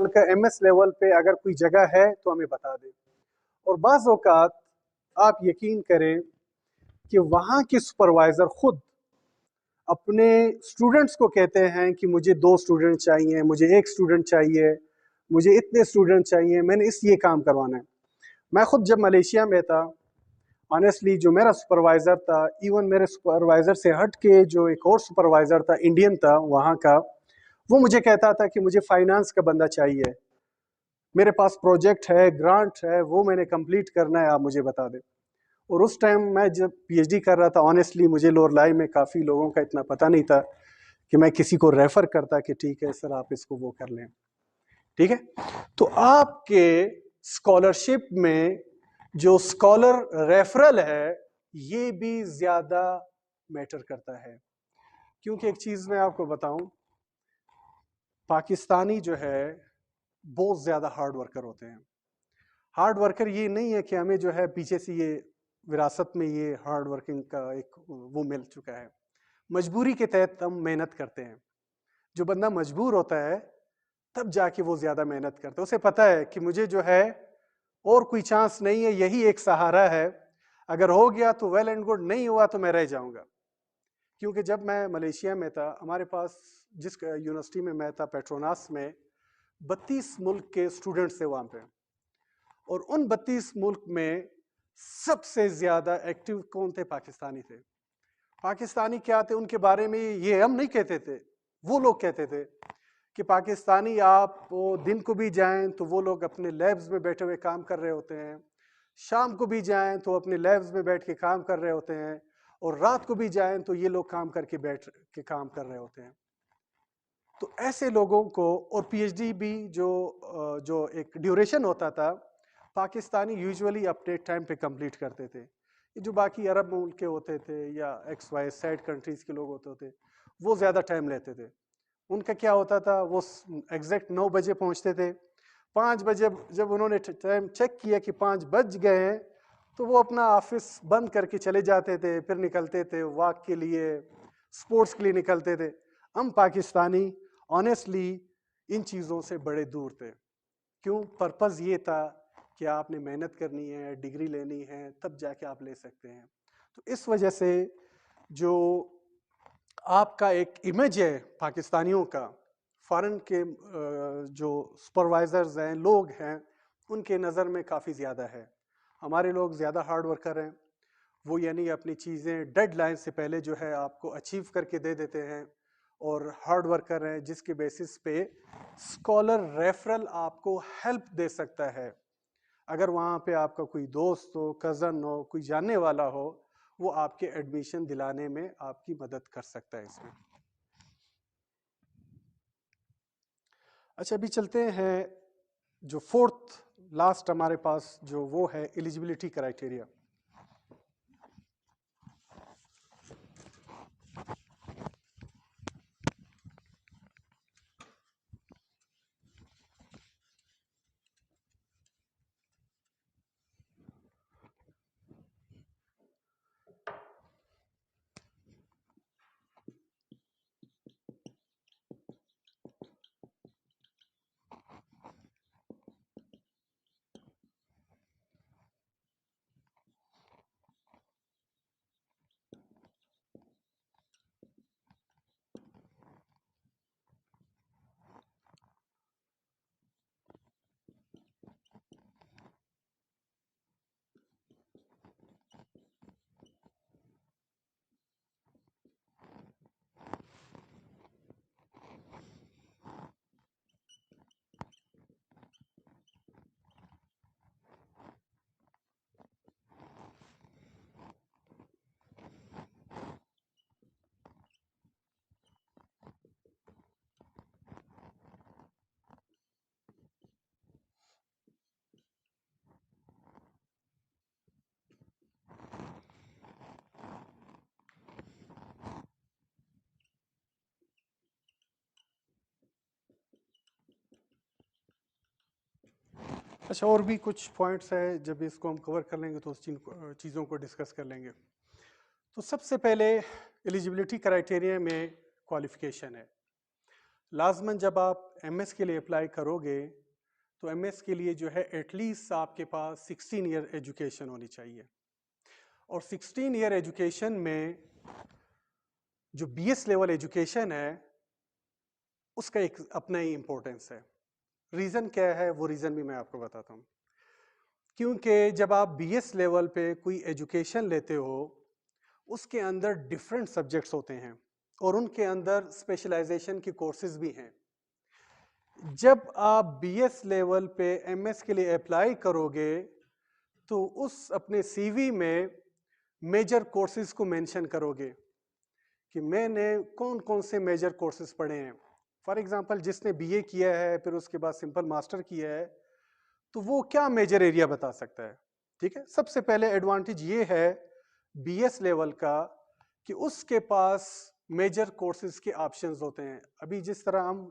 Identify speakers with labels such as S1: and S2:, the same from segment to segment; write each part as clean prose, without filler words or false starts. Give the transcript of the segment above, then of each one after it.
S1: Level کا MS level پہ اگر کوئی جگہ ہے تو ہمیں بتا دیں. اور بعض اوقات آپ یقین کریں کہ وہاں کے سپروائزر خود اپنے اسٹوڈنٹس کو کہتے ہیں کہ مجھے 2 اسٹوڈنٹ چاہیے, مجھے 1 اسٹوڈنٹ چاہیے, مجھے اتنے اسٹوڈنٹ چاہیے, میں نے یہ کام کروانا ہے. میں خود جب ملیشیا میں تھا, آنیسٹلی جو میرا سپروائزر تھا, ایون میرے سپروائزر سے ہٹ کے جو ایک اور سپروائزر تھا, انڈین تھا وہاں کا, وہ مجھے کہتا تھا کہ مجھے فائنانس کا بندہ چاہیے, میرے پاس پروجیکٹ ہے, گرانٹ ہے, وہ میں نے کمپلیٹ کرنا ہے, آپ مجھے بتا دیں. اور اس ٹائم میں جب PhD کر رہا تھا, آنیسٹلی مجھے لور لائی میں کافی لوگوں کا اتنا پتہ نہیں تھا کہ میں کسی کو ریفر کرتا کہ ٹھیک ہے سر آپ اس کو وہ کر لیں. ٹھیک ہے, تو آپ کے اسکالرشپ میں جو اسکالر ریفرل ہے یہ بھی زیادہ میٹر کرتا ہے. کیونکہ ایک چیز میں آپ کو بتاؤں, پاکستانی جو ہے بہت زیادہ ہارڈ ورکر ہوتے ہیں. ہارڈ ورکر یہ نہیں ہے کہ ہمیں جو ہے پیچھے سے یہ وراثت میں یہ ہارڈ ورکنگ کا ایک وہ مل چکا ہے, مجبوری کے تحت ہم محنت کرتے ہیں. جو بندہ مجبور ہوتا ہے تب جا کے وہ زیادہ محنت کرتا ہے, اسے پتہ ہے کہ مجھے جو ہے اور کوئی چانس نہیں ہے, یہی ایک سہارا ہے, اگر ہو گیا تو ویل اینڈ گڈ, نہیں ہوا تو میں رہ جاؤں گا. کیونکہ جب میں ملیشیا میں تھا, ہمارے پاس جس یونیورسٹی میں میں تھا پیٹروناس میں 32 ملک کے اسٹوڈنٹس تھے وہاں پہ, اور ان 32 ملک میں سب سے زیادہ ایکٹیو کون تھے؟ پاکستانی تھے. پاکستانی کیا تھے ان کے بارے میں یہ ہم نہیں کہتے تھے, وہ لوگ کہتے تھے کہ پاکستانی آپ دن کو بھی جائیں تو وہ لوگ اپنے لیبز میں بیٹھے ہوئے کام کر رہے ہوتے ہیں, شام کو بھی جائیں تو اپنے لیبز میں بیٹھ کے کام کر رہے ہوتے ہیں, اور رات کو بھی جائیں تو یہ لوگ کام کر کے بیٹھ کے کام کر رہے ہوتے ہیں. تو ایسے لوگوں کو, اور PhD بھی جو ایک ڈیوریشن ہوتا تھا, پاکستانی یوزولی اپنے ٹائم پہ کمپلیٹ کرتے تھے. جو باقی عرب ملک کے ہوتے تھے یا XYZ کنٹریز کے لوگ ہوتے تھے وہ زیادہ ٹائم لیتے تھے. ان کا کیا ہوتا تھا, وہ ایگزیکٹ 9 بجے پہنچتے تھے, 5 بجے جب انہوں نے ٹائم چیک کیا کہ 5 بج گئے ہیں تو وہ اپنا آفس بند کر کے چلے جاتے تھے, پھر نکلتے تھے واک کے لیے, سپورٹس کے لیے نکلتے تھے. ہم پاکستانی آنیسٹلی ان چیزوں سے بڑے دور تھے. کیوں؟ پرپز یہ تھا کہ آپ نے محنت کرنی ہے, ڈگری لینی ہے, تب جا کے آپ لے سکتے ہیں. تو اس وجہ سے جو آپ کا ایک امیج ہے پاکستانیوں کا, فارن کے جو سپروائزرز ہیں, لوگ ہیں, ان کے نظر میں کافی زیادہ ہے. ہمارے لوگ زیادہ ہارڈ ورکر ہیں, وہ یعنی اپنی چیزیں ڈیڈ لائن سے پہلے جو ہے آپ کو اچیو کر کے دے دیتے ہیں, اور ہارڈ ورکر ہیں جس کے بیسس پہ اسکالر ریفرل آپ کو ہیلپ دے سکتا ہے. اگر وہاں پہ آپ کا کوئی دوست ہو, کزن ہو, کوئی جاننے والا ہو, وہ آپ کے ایڈمیشن دلانے میں آپ کی مدد کر سکتا ہے اس میں. اچھا, ابھی چلتے ہیں جو 4th لاسٹ ہمارے پاس جو وہ ہے ایلیجبلٹی کرائٹیریا. اچھا, اور بھی کچھ پوائنٹس ہیں, جب اس کو ہم کور کر لیں گے تو اس چیزوں کو ڈسکس کر لیں گے. تو سب سے پہلے ایلیجبلٹی کرائٹیریا میں کوالیفیکیشن ہے. لازماً جب آپ ایم ایس کے لیے اپلائی کرو گے تو ایم ایس کے لیے جو ہے ایٹ لیسٹ آپ کے پاس 16 ایئر ایجوکیشن ہونی چاہیے، اور 16 ایئر ایجوکیشن میں جو بی ایس لیول ایجوکیشن ہے اس کا ایک اپنا ہی امپورٹنس ہے۔ ریزن کیا ہے وہ ریزن بھی میں آپ کو بتاتا ہوں۔ کیونکہ جب آپ بی ایس لیول پہ کوئی ایجوکیشن لیتے ہو اس کے اندر ڈفرینٹ سبجیکٹس ہوتے ہیں اور ان کے اندر اسپیشلائزیشن کی کورسز بھی ہیں۔ جب آپ بی ایس لیول پہ ایم ایس کے لیے اپلائی کرو گے تو اس اپنے سی وی میں میجر کورسز کو مینشن کرو گے کہ میں نے کون کون سے میجر کورسز پڑھے ہیں۔ فار ایگزامپل جس نے بی اے کیا ہے پھر اس کے بعد سمپل ماسٹر کیا ہے تو وہ کیا میجر ایریا بتا سکتا ہے، ٹھیک ہے۔ سب سے پہلے ایڈوانٹیج یہ ہے بی ایس لیول کا کہ اس کے پاس میجر کورسز کے آپشنز ہوتے ہیں۔ ابھی جس طرح ہم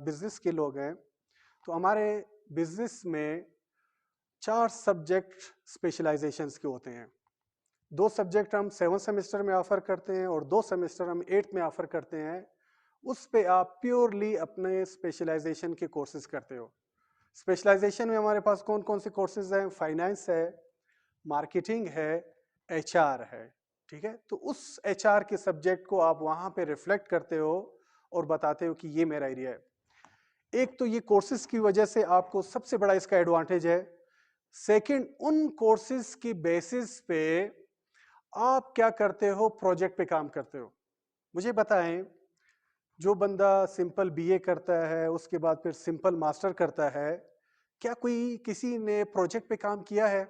S1: بزنس کے لوگ ہیں تو ہمارے بزنس میں 4 سبجیکٹ اسپیشلائزیشنس کے ہوتے ہیں۔ 2 سبجیکٹ ہم 7 سیمسٹر میں آفر کرتے ہیں اور 2 سیمسٹر ہم 8 میں آفر کرتے ہیں۔ اس پہ آپ پیورلی اپنے اسپیشلائزیشن کے کورسز کرتے ہو۔ اسپیشلائزیشن میں ہمارے پاس کون کون سے کورسز ہیں؟ فائنانس ہے، مارکیٹنگ ہے، ایچ آر ہے، ٹھیک ہے۔ تو اس ایچ آر کے سبجیکٹ کو آپ وہاں پہ ریفلیکٹ کرتے ہو اور بتاتے ہو کہ یہ میرا ایریا ہے۔ ایک تو یہ کورسز کی وجہ سے آپ کو سب سے بڑا اس کا ایڈوانٹیج ہے۔ سیکنڈ، ان کورسز کی بیسس پہ آپ کیا کرتے ہو؟ پروجیکٹ پہ کام کرتے ہو۔ مجھے بتائیں، جو بندہ سمپل بی اے کرتا ہے اس کے بعد پھر سمپل ماسٹر کرتا ہے، کیا کوئی کسی نے پروجیکٹ پہ کام کیا ہے؟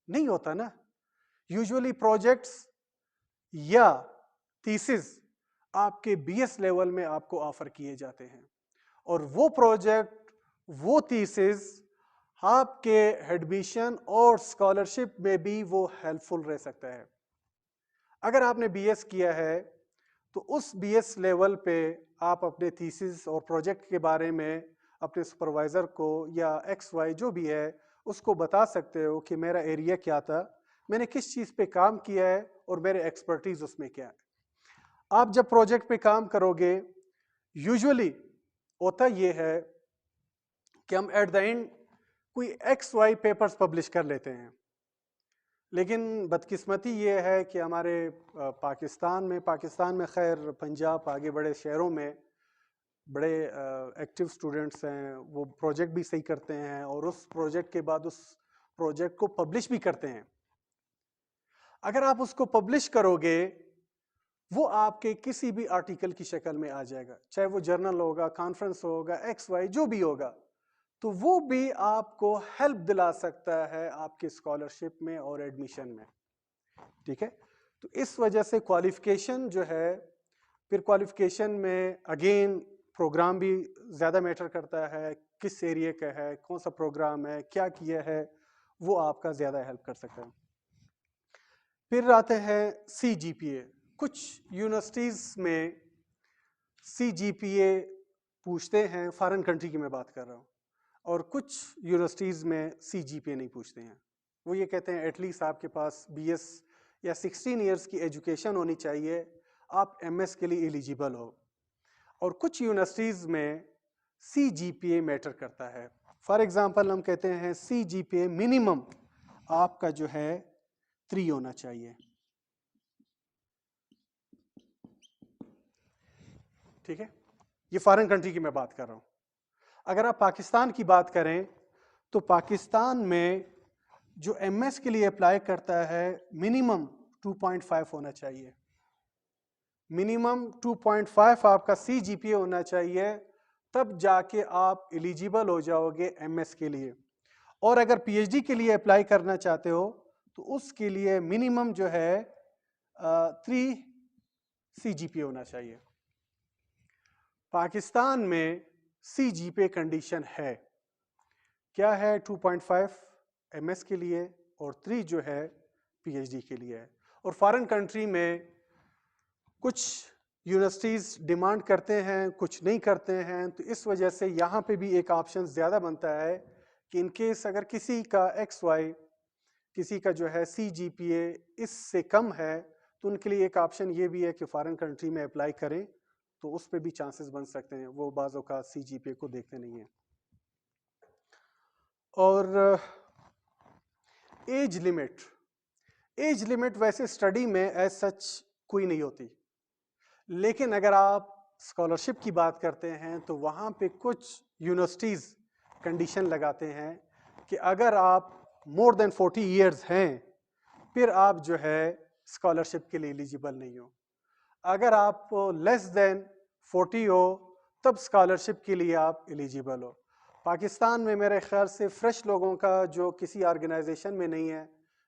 S1: نہیں ہوتا نا۔ یوزولی پروجیکٹس یا تھیسز آپ کے بی ایس لیول میں آپ کو آفر کیے جاتے ہیں، اور وہ پروجیکٹ، وہ تھیسز آپ کے ایڈمیشن اور اسکالرشپ میں بھی وہ ہیلپ فل رہ سکتا ہے۔ اگر آپ نے بی ایس کیا ہے تو اس بی ایس لیول پہ آپ اپنے تھیسز اور پروجیکٹ کے بارے میں اپنے سپروائزر کو یا ایکس وائی جو بھی ہے اس کو بتا سکتے ہو کہ میرا ایریا کیا تھا، میں نے کس چیز پہ کام کیا ہے اور میرے ایکسپرٹیز اس میں کیا ہے۔ آپ جب پروجیکٹ پہ کام کرو گے یوزولی ہوتا یہ ہے کہ ہم ایٹ دا اینڈ کوئی ایکس وائی پیپرز پبلش کر لیتے ہیں، لیکن بدقسمتی یہ ہے کہ ہمارے پاکستان میں خیر پنجاب آگے بڑے شہروں میں بڑے ایکٹیو اسٹوڈنٹس ہیں، وہ پروجیکٹ بھی صحیح کرتے ہیں اور اس پروجیکٹ کے بعد اس پروجیکٹ کو پبلش بھی کرتے ہیں۔ اگر آپ اس کو پبلش کرو گے وہ آپ کے کسی بھی آرٹیکل کی شکل میں آ جائے گا، چاہے وہ جرنل ہوگا، کانفرنس ہوگا، ایکس وائی جو بھی ہوگا، تو وہ بھی آپ کو ہیلپ دلا سکتا ہے آپ کے اسکالرشپ میں اور ایڈمیشن میں، ٹھیک ہے۔ تو اس وجہ سے کوالیفیکیشن جو ہے، پھر کوالیفیکیشن میں اگین پروگرام بھی زیادہ میٹر کرتا ہے، کس ایریے کا ہے، کون سا پروگرام ہے، کیا کیا ہے، وہ آپ کا زیادہ ہیلپ کر سکتا ہے۔ پھر آتے ہیں سی جی پی اے۔ کچھ یونیورسٹیز میں سی جی پی اے پوچھتے ہیں، فارن کنٹری کی میں بات کر رہا ہوں، اور کچھ یونیورسٹیز میں سی جی پی اے نہیں پوچھتے ہیں۔ وہ یہ کہتے ہیں ایٹ لیسٹ آپ کے پاس بی ایس یا 16 ایئرس کی ایجوکیشن ہونی چاہیے، آپ ایم ایس کے لیے ایلیجیبل ہو۔ اور کچھ یونیورسٹیز میں سی جی پی اے میٹر کرتا ہے۔ فار ایگزامپل ہم کہتے ہیں سی جی پی اے منیمم آپ کا جو ہے 3 ہونا چاہیے، ٹھیک ہے۔ یہ فارن کنٹری کی میں بات کر رہا ہوں۔ اگر آپ پاکستان کی بات کریں تو پاکستان میں جو ایم ایس کے لیے اپلائی کرتا ہے منیمم 2.5 ہونا چاہیے، منیمم 2.5 آپ کا سی جی پی اے ہونا چاہیے، تب جا کے آپ ایلیجیبل ہو جاؤ گے ایم ایس کے لیے۔ اور اگر پی ایچ ڈی کے لیے اپلائی کرنا چاہتے ہو تو اس کے لیے منیمم جو ہے 3 سی جی پی اے ہونا چاہیے۔ پاکستان میں سی جی پی اے کنڈیشن ہے، کیا ہے؟ 2.5 ایم ایس کے لیے اور 3 جو ہے پی ایچ ڈی کے لیے ہے۔ اور فارن کنٹری میں کچھ یونیورسٹیز ڈیمانڈ کرتے ہیں، کچھ نہیں کرتے ہیں، تو اس وجہ سے یہاں پہ بھی ایک آپشن زیادہ بنتا ہے کہ ان کیس اگر کسی کا ایکس وائی، کسی کا جو ہے سی جی پی اے اس سے کم ہے تو ان کے لیے ایک آپشن یہ بھی ہے کہ فارن کنٹری میں اپلائی کریں تو اس پہ بھی چانسز بن سکتے ہیں. وہ بعض اوقات سی جی پی اے کو دیکھتے نہیں ہیں. اور ایج لمٹ ویسے اسٹڈی میں ایز سچ کوئی نہیں ہوتی, لیکن اگر آپ اسکالرشپ کی بات کرتے ہیں تو وہاں پہ کچھ یونیورسٹیز کنڈیشن لگاتے ہیں کہ اگر آپ مور دین 40 ایئرز ہیں پھر آپ جو ہے اسکالرشپ کے لیے ایلیجیبل نہیں ہو. اگر آپ لیس دین 40 ہو تب اسکالرشپ کے لیے آپ ایلیجیبل ہو. پاکستان میں میرے خیال سے فریش لوگوں کا جو کسی آرگنائزیشن میں نہیں ہے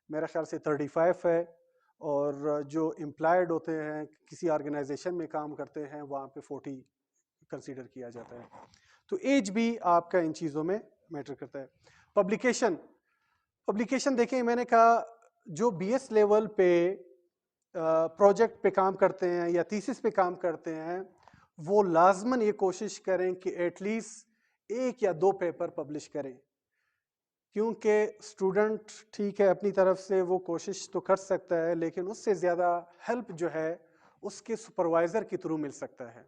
S1: میرے خیال سے 35 ہے, اور جو امپلائڈ ہوتے ہیں کسی آرگنائزیشن میں کام کرتے ہیں وہاں پہ 40 کنسیڈر کیا جاتا ہے. تو ایج بھی آپ کا ان چیزوں میں میٹر کرتا ہے. پبلیکیشن دیکھیں, میں نے کہا جو بی ایس لیول پہ پروجیکٹ پہ کام کرتے ہیں یا تھیسس پہ کام کرتے ہیں وہ لازماً یہ کوشش کریں کہ ایٹ لیسٹ 1 یا 2 پیپر پبلش کریں, کیونکہ اسٹوڈنٹ ٹھیک ہے اپنی طرف سے وہ کوشش تو کر سکتا ہے لیکن اس سے زیادہ ہیلپ جو ہے اس کے سپروائزر کے تھرو مل سکتا ہے,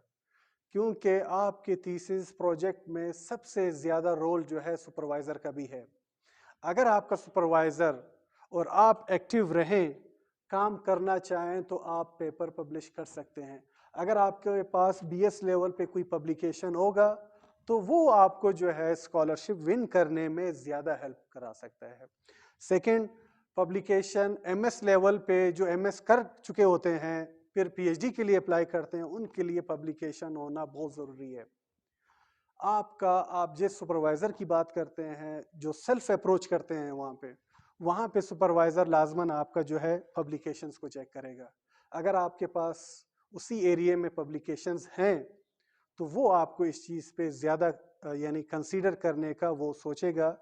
S1: کیونکہ آپ کے تھیسس پروجیکٹ میں سب سے زیادہ رول جو ہے سپروائزر کا بھی ہے. اگر آپ کا سپروائزر اور آپ ایکٹیو رہیں, کام کرنا چاہیں تو آپ پیپر پبلش کر سکتے ہیں. اگر آپ کے پاس بی ایس لیول پہ کوئی پبلیکیشن ہوگا تو وہ آپ کو جو ہے اسکالرشپ ون کرنے میں زیادہ ہیلپ کرا سکتا ہے. Second, publication M S level پہ جو ایم ایس کر چکے ہوتے ہیں پھر پی ایچ ڈی کے لیے اپلائی کرتے ہیں ان کے لیے پبلیکیشن ہونا بہت ضروری ہے. آپ جس سپروائزر کی بات کرتے ہیں جو سیلف اپروچ کرتے ہیں وہاں پہ سپروائزر لازماً آپ کا جو ہے پبلیکیشنز کو چیک کرے گا. اگر آپ کے پاس اسی ایریے میں پبلیکیشنز ہیں تو وہ آپ کو اس چیز پہ زیادہ یعنی کنسیڈر کرنے کا وہ سوچے گا.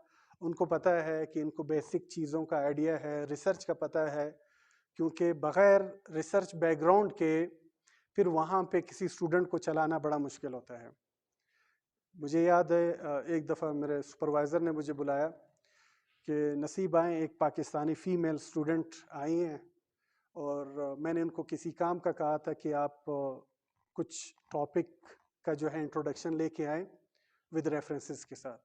S1: ان کو پتہ ہے کہ ان کو بیسک چیزوں کا آئیڈیا ہے, ریسرچ کا پتہ ہے, کیونکہ بغیر ریسرچ بیک گراؤنڈ کے پھر وہاں پہ کسی اسٹوڈنٹ کو چلانا بڑا مشکل ہوتا ہے. مجھے یاد ہے ایک دفعہ میرے سپروائزر نے مجھے بلایا کہ نصیب آئیں, ایک پاکستانی فیمیل اسٹوڈنٹ آئی ہیں اور میں نے ان کو کسی کام کا کہا تھا کہ آپ کچھ ٹاپک کا جو ہے انٹروڈکشن لے کے آئیں ود ریفرنسز کے ساتھ.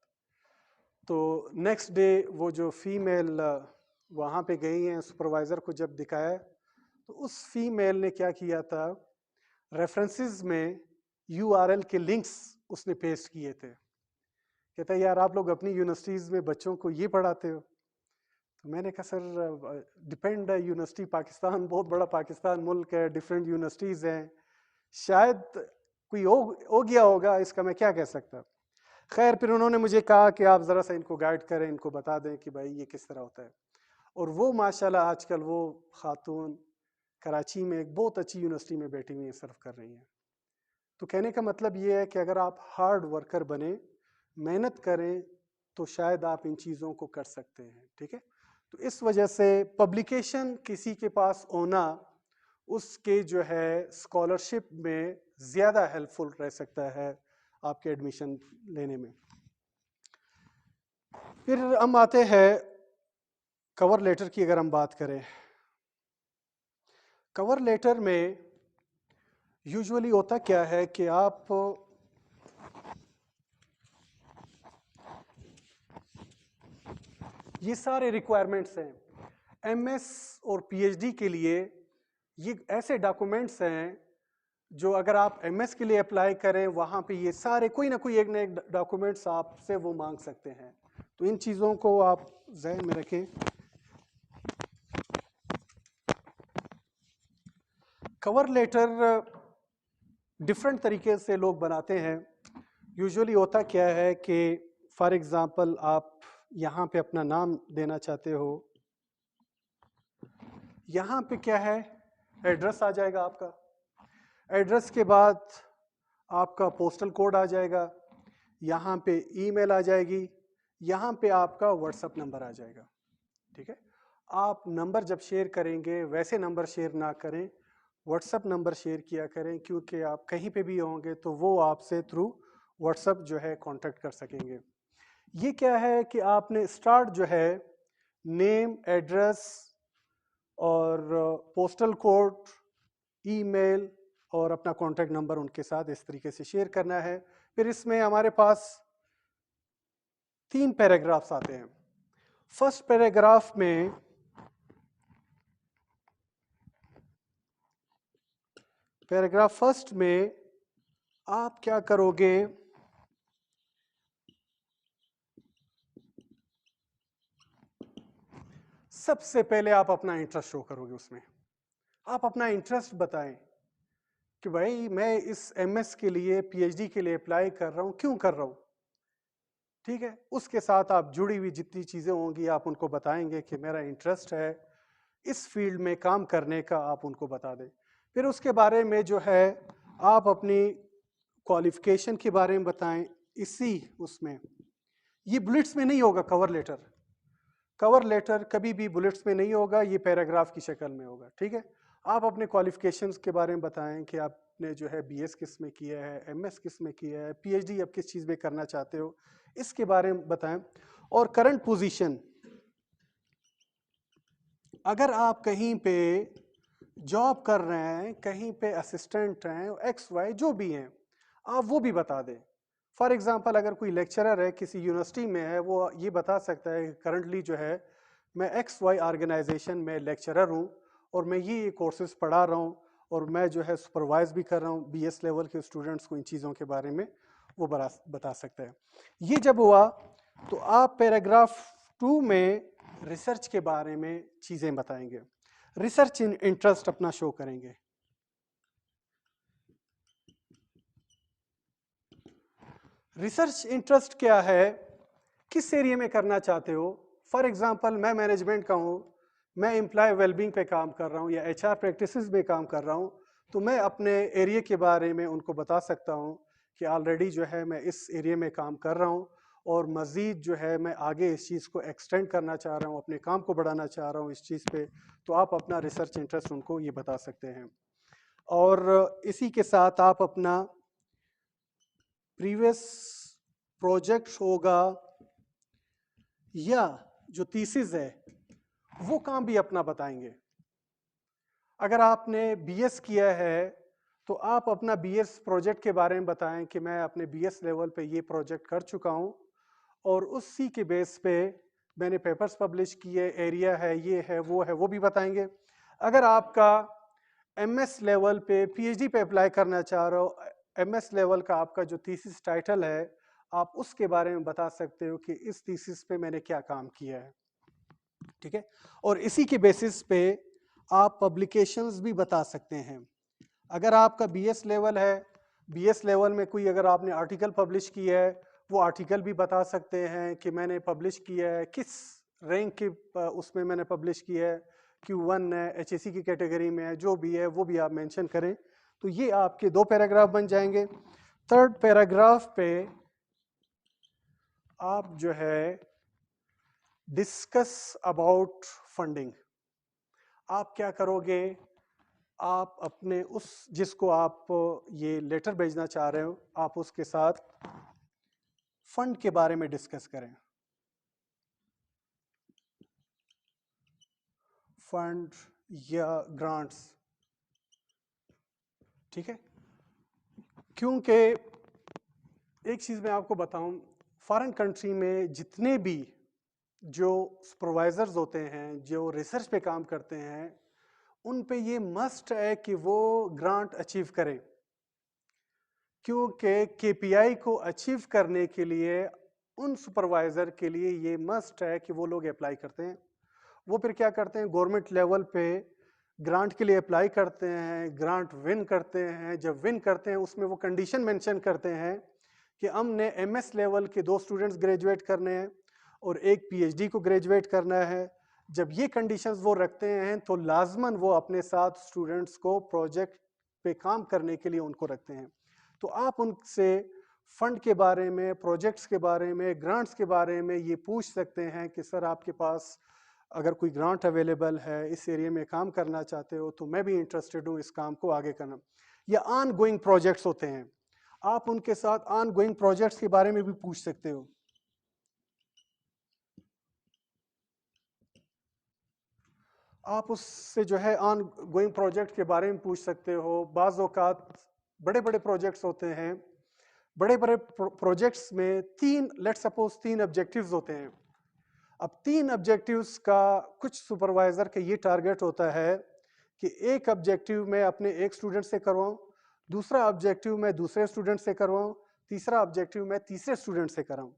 S1: تو نیکسٹ ڈے وہ جو فیمیل وہاں پہ گئی ہیں سپروائزر کو جب دکھایا تو اس فیمیل نے کیا کیا تھا, ریفرنسز میں یو آر ایل کے لنکس اس نے پیسٹ کیے تھے. کہتا ہے یار آپ لوگ اپنی یونیورسٹیز میں بچوں کو یہ پڑھاتے ہو؟ تو میں نے کہا سر ڈپینڈ ہے, یونیورسٹی پاکستان بہت بڑا پاکستان ملک ہے, ڈفرینٹ یونیورسٹیز ہیں, شاید کوئی ہو گیا ہوگا, اس کا میں کیا کہہ سکتا. خیر پھر انہوں نے مجھے کہا کہ آپ ذرا سا ان کو گائیڈ کریں, ان کو بتا دیں کہ بھائی یہ کس طرح ہوتا ہے. اور وہ ماشاءاللہ آج کل وہ خاتون کراچی میں ایک بہت اچھی یونیورسٹی میں بیٹھی ہوئی ہیں, سرو کر رہی ہیں. تو کہنے کا مطلب یہ ہے کہ اگر آپ ہارڈ ورکر بنیں, محنت کریں تو شاید آپ ان چیزوں کو کر سکتے ہیں. ٹھیک ہے, تو اس وجہ سے پبلیکیشن کسی کے پاس ہونا اس کے جو ہے اسکالرشپ میں زیادہ ہیلپ فل رہ سکتا ہے آپ کے ایڈمیشن لینے میں. پھر ہم آتے ہیں کور لیٹر کی. اگر ہم بات کریں کور لیٹر میں یوزولی ہوتا کیا ہے کہ آپ یہ سارے ریکوائرمنٹس ہیں ایم ایس اور پی ایچ ڈی کے لیے, یہ ایسے ڈاکومنٹس ہیں جو اگر آپ ایم ایس کے لیے اپلائی کریں وہاں پہ یہ سارے کوئی نہ کوئی ایک نہ ایک ڈاکومنٹس آپ سے وہ مانگ سکتے ہیں. تو ان چیزوں کو آپ ذہن میں رکھیں. کور لیٹر ڈفرینٹ طریقے سے لوگ بناتے ہیں. یوزولی ہوتا کیا ہے کہ فار ایگزامپل آپ یہاں پہ اپنا نام دینا چاہتے ہو, یہاں پہ کیا ہے ایڈریس آ جائے گا آپ کا, ایڈریس کے بعد آپ کا پوسٹل کوڈ آ جائے گا, یہاں پہ ای میل آ جائے گی, یہاں پہ آپ کا واٹس ایپ نمبر آ جائے گا. ٹھیک ہے, آپ نمبر جب شیئر کریں گے ویسے نمبر شیئر نہ کریں, واٹس ایپ نمبر شیئر کیا کریں, کیونکہ آپ کہیں پہ بھی ہوں گے تو وہ آپ سے تھرو واٹس ایپ جو ہے کانٹیکٹ کر سکیں گے. یہ کیا ہے کہ آپ نے اسٹارٹ جو ہے نیم, ایڈریس اور پوسٹل کوڈ, ای میل اور اپنا کانٹیکٹ نمبر ان کے ساتھ اس طریقے سے شیئر کرنا ہے. پھر اس میں ہمارے پاس 3 پیراگرافس آتے ہیں. فرسٹ پیراگراف میں پیراگراف فرسٹ میں آپ کیا کرو گے، سب سے پہلے آپ اپنا انٹرسٹ شو کرو گے. اس میں آپ اپنا انٹرسٹ بتائیں کہ بھائی میں اس ایم ایس کے لیے پی ایچ ڈی کے لیے اپلائی کر رہا ہوں، کیوں کر رہا ہوں. ٹھیک ہے، اس کے ساتھ آپ جڑی ہوئی جتنی چیزیں ہوں گی آپ ان کو بتائیں گے کہ میرا انٹرسٹ ہے اس فیلڈ میں کام کرنے کا، آپ ان کو بتا دیں. پھر اس کے بارے میں جو ہے آپ اپنی کوالیفیکیشن کے بارے میں بتائیں. اسی اس میں یہ بلٹس میں نہیں ہوگا، کور لیٹر کبھی بھی بلٹس میں نہیں ہوگا، یہ پیراگراف کی شکل میں ہوگا. ٹھیک ہے، آپ اپنے کوالیفیکیشنز کے بارے میں بتائیں کہ آپ نے جو ہے بی ایس کس میں کیا ہے، ایم ایس کس میں کیا ہے، پی ایچ ڈی اب کس چیز میں کرنا چاہتے ہو، اس کے بارے میں بتائیں. اور کرنٹ پوزیشن، اگر آپ کہیں پہ جاب کر رہے ہیں، کہیں پہ اسسٹنٹ ہیں، ایکس وائی جو بھی ہیں، آپ وہ بھی بتا دیں. فار ایگزامپل اگر کوئی لیکچرر ہے کسی یونیورسٹی میں ہے، وہ یہ بتا سکتا ہے کہ کرنٹلی جو ہے میں ایکس وائی آرگنائزیشن میں لیکچرر ہوں اور میں یہ کورسز پڑھا رہا ہوں اور میں جو ہے سپروائز بھی کر رہا ہوں بی ایس لیول کے اسٹوڈنٹس کو. ان چیزوں کے بارے میں وہ بتا سکتا ہے. یہ جب ہوا تو آپ پیراگراف 2 میں ریسرچ کے بارے میں چیزیں بتائیں گے، ریسرچ انٹرسٹ اپنا شو کریں گے. ریسرچ انٹرسٹ کیا ہے، کس ایریے میں کرنا چاہتے ہو. فار ایگزامپل میں مینجمنٹ کا ہوں، میں امپلائی ویل بینگ پہ کام کر رہا ہوں یا ایچ آر پریکٹسز میں کام کر رہا ہوں، تو میں اپنے ایریے کے بارے میں ان کو بتا سکتا ہوں کہ آلریڈی جو ہے میں اس ایریے میں کام کر رہا ہوں اور مزید جو ہے میں آگے اس چیز کو ایکسٹینڈ کرنا چاہ رہا ہوں، اپنے کام کو بڑھانا چاہ رہا ہوں اس چیز پہ. تو آپ اپنا ریسرچ انٹرسٹ ان کو یہ بتا سکتے ہیں. اور اسی کے ساتھ آپ اپنا پریویس پروجیکٹ ہوگا یا جو تھیسس ہے وہ کام بھی اپنا بتائیں گے. اگر آپ نے بی ایس کیا ہے تو آپ اپنا بی ایس پروجیکٹ کے بارے میں بتائیں کہ میں اپنے بی ایس لیول پہ یہ پروجیکٹ کر چکا ہوں اور اسی کے بیس پہ میں نے پیپرز پبلش کیے، ایریا ہے، یہ ہے، وہ بھی بتائیں گے. اگر آپ کا ایم ایس لیول پہ پی ایچ ڈی پہ اپلائی کرنا چاہ رہے ہو، ایم ایس لیول کا آپ کا جو تھیسس ٹائٹل ہے آپ اس کے بارے میں بتا سکتے ہو کہ اس تھیسس پہ میں نے کیا کام کیا ہے. ٹھیک ہے، اور اسی کے بیسس پہ آپ پبلیکیشنز بھی بتا سکتے ہیں. اگر آپ کا بی ایس لیول ہے، بی ایس لیول میں کوئی اگر آپ نے آرٹیکل پبلش کیا ہے، وہ آرٹیکل بھی بتا سکتے ہیں کہ میں نے پبلش کیا ہے کس رینک کے اس میں میں نے پبلش کیا ہے، Q1 ہے، ایچ اے سی کی کیٹیگری میں ہے، جو بھی ہے وہ بھی آپ مینشن کریں. تو یہ آپ کے 2 پیراگراف بن جائیں گے. تھرڈ پیراگراف پہ آپ جو ہے ڈسکس اباؤٹ فنڈنگ. آپ کیا کرو گے، آپ اپنے اس جس کو آپ یہ لیٹر بھیجنا چاہ رہے ہو آپ اس کے ساتھ فنڈ کے بارے میں ڈسکس کریں. فنڈ یا گرانٹس. ٹھیک ہے، کیونکہ ایک چیز میں آپ کو بتاؤں، فارن کنٹری میں جتنے بھی جو سپروائزرز ہوتے ہیں جو ریسرچ پہ کام کرتے ہیں ان پہ یہ مسٹ ہے کہ وہ گرانٹ اچیو کریں، کیونکہ کے پی آئی کو اچیو کرنے کے لیے ان سپروائزر کے لیے یہ مسٹ ہے کہ وہ لوگ اپلائی کرتے ہیں. وہ پھر کیا کرتے ہیں، گورنمنٹ لیول پہ گرانٹ کے لیے اپلائی کرتے ہیں، گرانٹ ون کرتے ہیں. جب ون کرتے ہیں اس میں وہ کنڈیشن مینشن کرتے ہیں کہ ہم نے ایم ایس لیول کے 2 اسٹوڈنٹس گریجویٹ کرنے ہیں اور ایک پی ایچ ڈی کو گریجویٹ کرنا ہے. جب یہ کنڈیشنز وہ رکھتے ہیں تو لازماً وہ اپنے ساتھ اسٹوڈنٹس کو پروجیکٹ پہ کام کرنے کے لیے ان کو رکھتے ہیں. تو آپ ان سے فنڈ کے بارے میں، پروجیکٹس کے بارے میں، گرانٹس کے بارے میں یہ پوچھ سکتے ہیں کہ سر آپ کے پاس اگر کوئی گرانٹ اویلیبل ہے، اس ایریے میں کام کرنا چاہتے ہو تو میں بھی انٹرسٹڈ ہوں اس کام کو آگے کرنا. یا آن گوئنگ پروجیکٹس ہوتے ہیں، آپ ان کے ساتھ آن گوئنگ پروجیکٹس کے بارے میں بھی پوچھ سکتے ہو. آپ اس سے جو ہے آن گوئنگ پروجیکٹ کے بارے میں پوچھ سکتے ہو. بعض اوقات بڑے بڑے پروجیکٹس ہوتے ہیں, بڑے بڑے پروجیکٹس میں لیٹ سپوز 3 آبجیکٹیوز ہوتے ہیں. اب 3 آبجیکٹیوز کا کچھ سپروائزر کا یہ ٹارگیٹ ہوتا ہے کہ ایک آبجیکٹیو میں اپنے ایک اسٹوڈنٹ سے کرواؤں, دوسرا آبجیکٹیو میں دوسرے اسٹوڈنٹ سے کرواؤں, تیسرا آبجیکٹیو میں تیسرے اسٹوڈنٹ سے کراؤں.